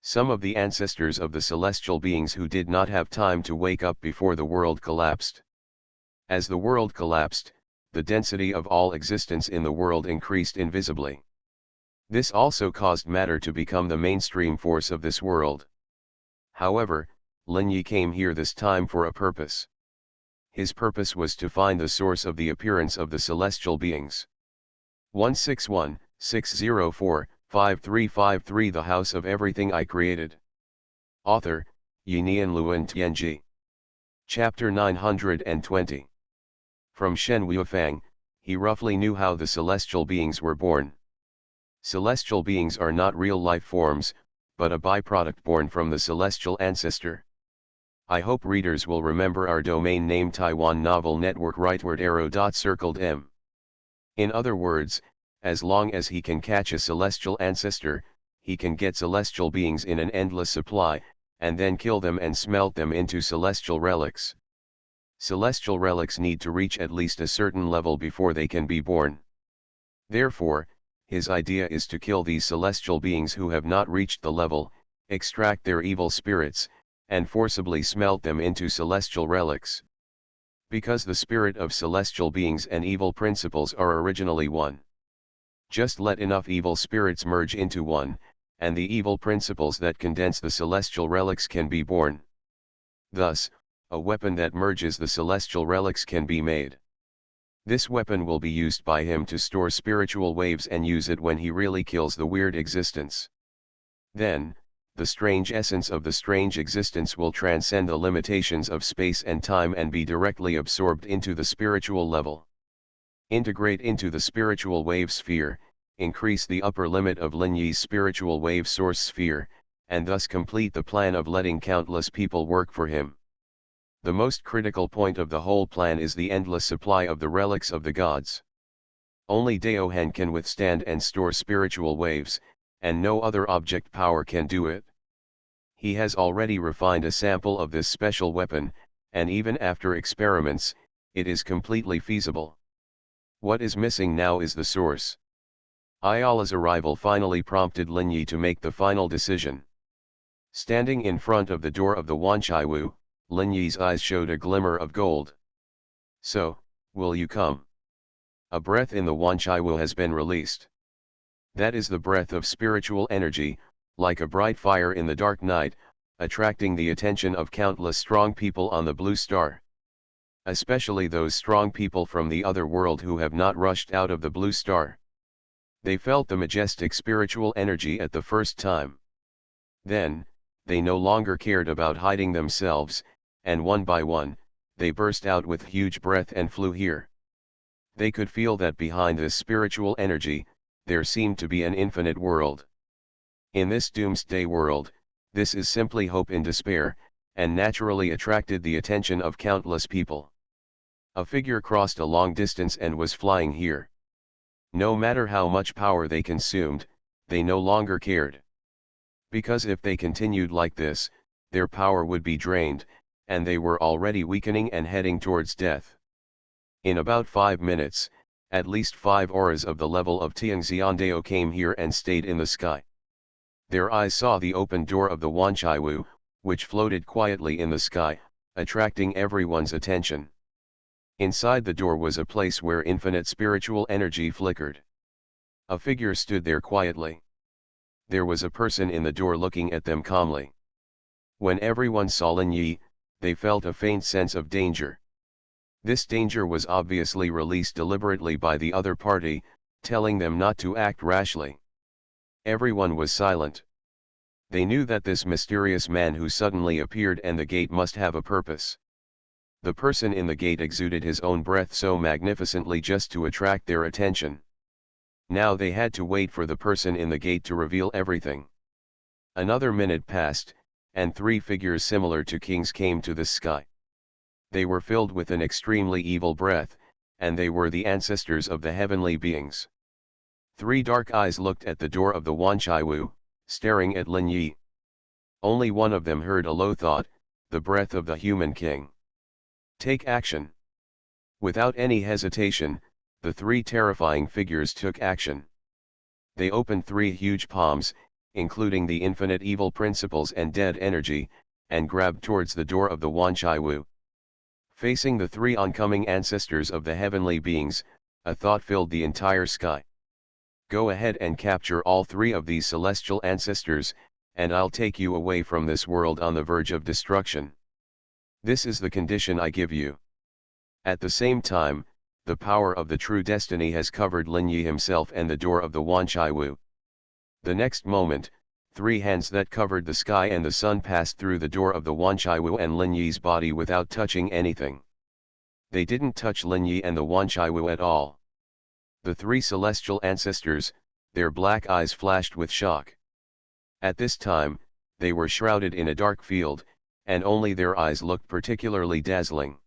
Some of the ancestors of the celestial beings who did not have time to wake up before the world collapsed. As the world collapsed, the density of all existence in the world increased invisibly. This also caused matter to become the mainstream force of this world. However, Lin Yi came here this time for a purpose. His purpose was to find the source of the appearance of the celestial beings. 161-604-5353 The House of Everything I Created. Author, Yinian Luan Tianji. Chapter 920. From Shen Wuifang, he roughly knew how the celestial beings were born. Celestial beings are not real life forms, but a byproduct born from the celestial ancestor. I hope readers will remember our domain name Taiwan Novel Network rightward arrow circled M. In other words, as long as he can catch a celestial ancestor, he can get celestial beings in an endless supply, and then kill them and smelt them into celestial relics. Celestial relics need to reach at least a certain level before they can be born. Therefore, his idea is to kill these celestial beings who have not reached the level, extract their evil spirits, and forcibly smelt them into celestial relics. Because the spirit of celestial beings and evil principles are originally one. Just let enough evil spirits merge into one, and the evil principles that condense the celestial relics can be born. Thus, a weapon that merges the celestial relics can be made. This weapon will be used by him to store spiritual waves and use it when he really kills the weird existence. Then, the strange essence of the strange existence will transcend the limitations of space and time and be directly absorbed into the spiritual level. Integrate into the spiritual wave sphere, increase the upper limit of Lin Yi's spiritual wave source sphere, and thus complete the plan of letting countless people work for him. The most critical point of the whole plan is the endless supply of the relics of the gods. Only Daohen can withstand and store spiritual waves, and no other object power can do it. He has already refined a sample of this special weapon, and even after experiments, it is completely feasible. What is missing now is the source. Ayala's arrival finally prompted Lin Yi to make the final decision. Standing in front of the door of the Wanchaiwu, Lin Yi's eyes showed a glimmer of gold. So, will you come? A breath in the Wanchaiwu has been released. That is the breath of spiritual energy, like a bright fire in the dark night, attracting the attention of countless strong people on the Blue Star. Especially those strong people from the other world who have not rushed out of the Blue Star. They felt the majestic spiritual energy at the first time. Then, they no longer cared about hiding themselves, and one by one, they burst out with huge breath and flew here. They could feel that behind this spiritual energy, there seemed to be an infinite world. In this doomsday world, this is simply hope in despair, and naturally attracted the attention of countless people. A figure crossed a long distance and was flying here. No matter how much power they consumed, they no longer cared. Because if they continued like this, their power would be drained, and they were already weakening and heading towards death. In about 5 minutes, at least 5 auras of the level of Tianxiandao came here and stayed in the sky. Their eyes saw the open door of the Wanchaiwu, which floated quietly in the sky, attracting everyone's attention. Inside the door was a place where infinite spiritual energy flickered. A figure stood there quietly. There was a person in the door looking at them calmly. When everyone saw Lin Yi, they felt a faint sense of danger. This danger was obviously released deliberately by the other party, telling them not to act rashly. Everyone was silent. They knew that this mysterious man who suddenly appeared and the gate must have a purpose. The person in the gate exuded his own breath so magnificently just to attract their attention. Now they had to wait for the person in the gate to reveal everything. Another minute passed, and 3 figures similar to kings came to the sky. They were filled with an extremely evil breath, and they were the ancestors of the heavenly beings. 3 dark eyes looked at the door of the Wanchaiwu, staring at Lin Yi. Only one of them heard a low thought, the breath of the human king. Take action. Without any hesitation, the 3 terrifying figures took action. They opened 3 huge palms, including the infinite evil principles and dead energy, and grabbed towards the door of the Wanchaiwu. Facing the 3 oncoming ancestors of the heavenly beings, a thought filled the entire sky. Go ahead and capture all 3 of these celestial ancestors, and I'll take you away from this world on the verge of destruction. This is the condition I give you. At the same time, the power of the true destiny has covered Lin Yi himself and the door of the Wanchaiwu. The next moment, 3 hands that covered the sky and the sun passed through the door of the Wanchaiwu and Lin Yi's body without touching anything. They didn't touch Lin Yi and the Wanchaiwu at all. The 3 celestial ancestors, their black eyes flashed with shock. At this time, they were shrouded in a dark field, and only their eyes looked particularly dazzling.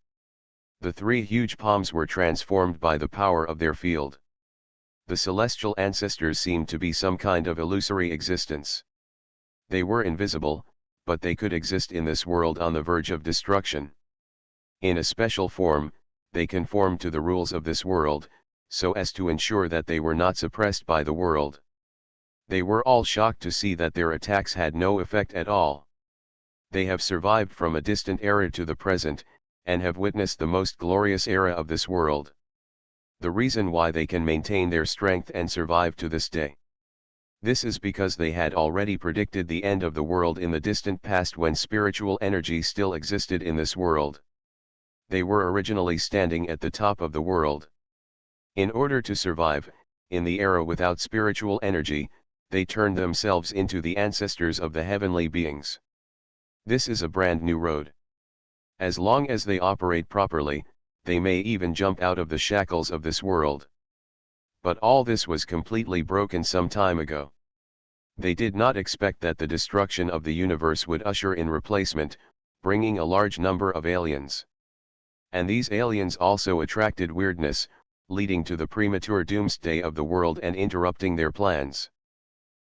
The 3 huge palms were transformed by the power of their field. The celestial ancestors seemed to be some kind of illusory existence. They were invisible, but they could exist in this world on the verge of destruction. In a special form, they conformed to the rules of this world, so as to ensure that they were not suppressed by the world. They were all shocked to see that their attacks had no effect at all. They have survived from a distant era to the present, and have witnessed the most glorious era of this world. The reason why they can maintain their strength and survive to this day. This is because they had already predicted the end of the world in the distant past when spiritual energy still existed in this world. They were originally standing at the top of the world. In order to survive, in the era without spiritual energy, they turned themselves into the ancestors of the heavenly beings. This is a brand new road. As long as they operate properly, they may even jump out of the shackles of this world. But all this was completely broken some time ago. They did not expect that the destruction of the universe would usher in replacement, bringing a large number of aliens. And these aliens also attracted weirdness, leading to the premature doomsday of the world and interrupting their plans.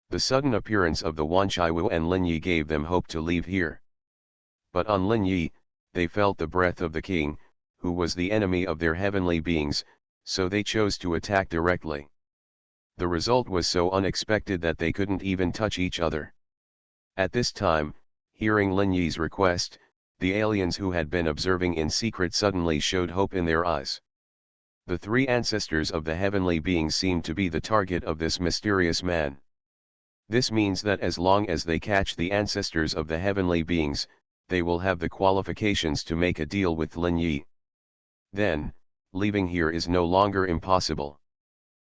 The sudden appearance of the Wanchaiwu and Lin Yi gave them hope to leave here. But on Lin Yi, they felt the breath of the king, who was the enemy of their heavenly beings, so they chose to attack directly. The result was so unexpected that they couldn't even touch each other. At this time, hearing Lin Yi's request, the aliens who had been observing in secret suddenly showed hope in their eyes. The 3 ancestors of the heavenly beings seemed to be the target of this mysterious man. This means that as long as they catch the ancestors of the heavenly beings, they will have the qualifications to make a deal with Lin Yi. Then, leaving here is no longer impossible.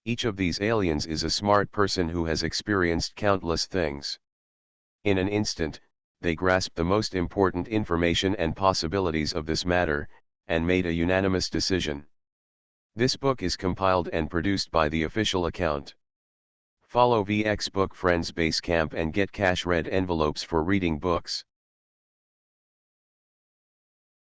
Each of these aliens is a smart person who has experienced countless things. In an instant, they grasped the most important information and possibilities of this matter, and made a unanimous decision. This book is compiled and produced by the official account. Follow VX Book Friends Basecamp and get cash red envelopes for reading books.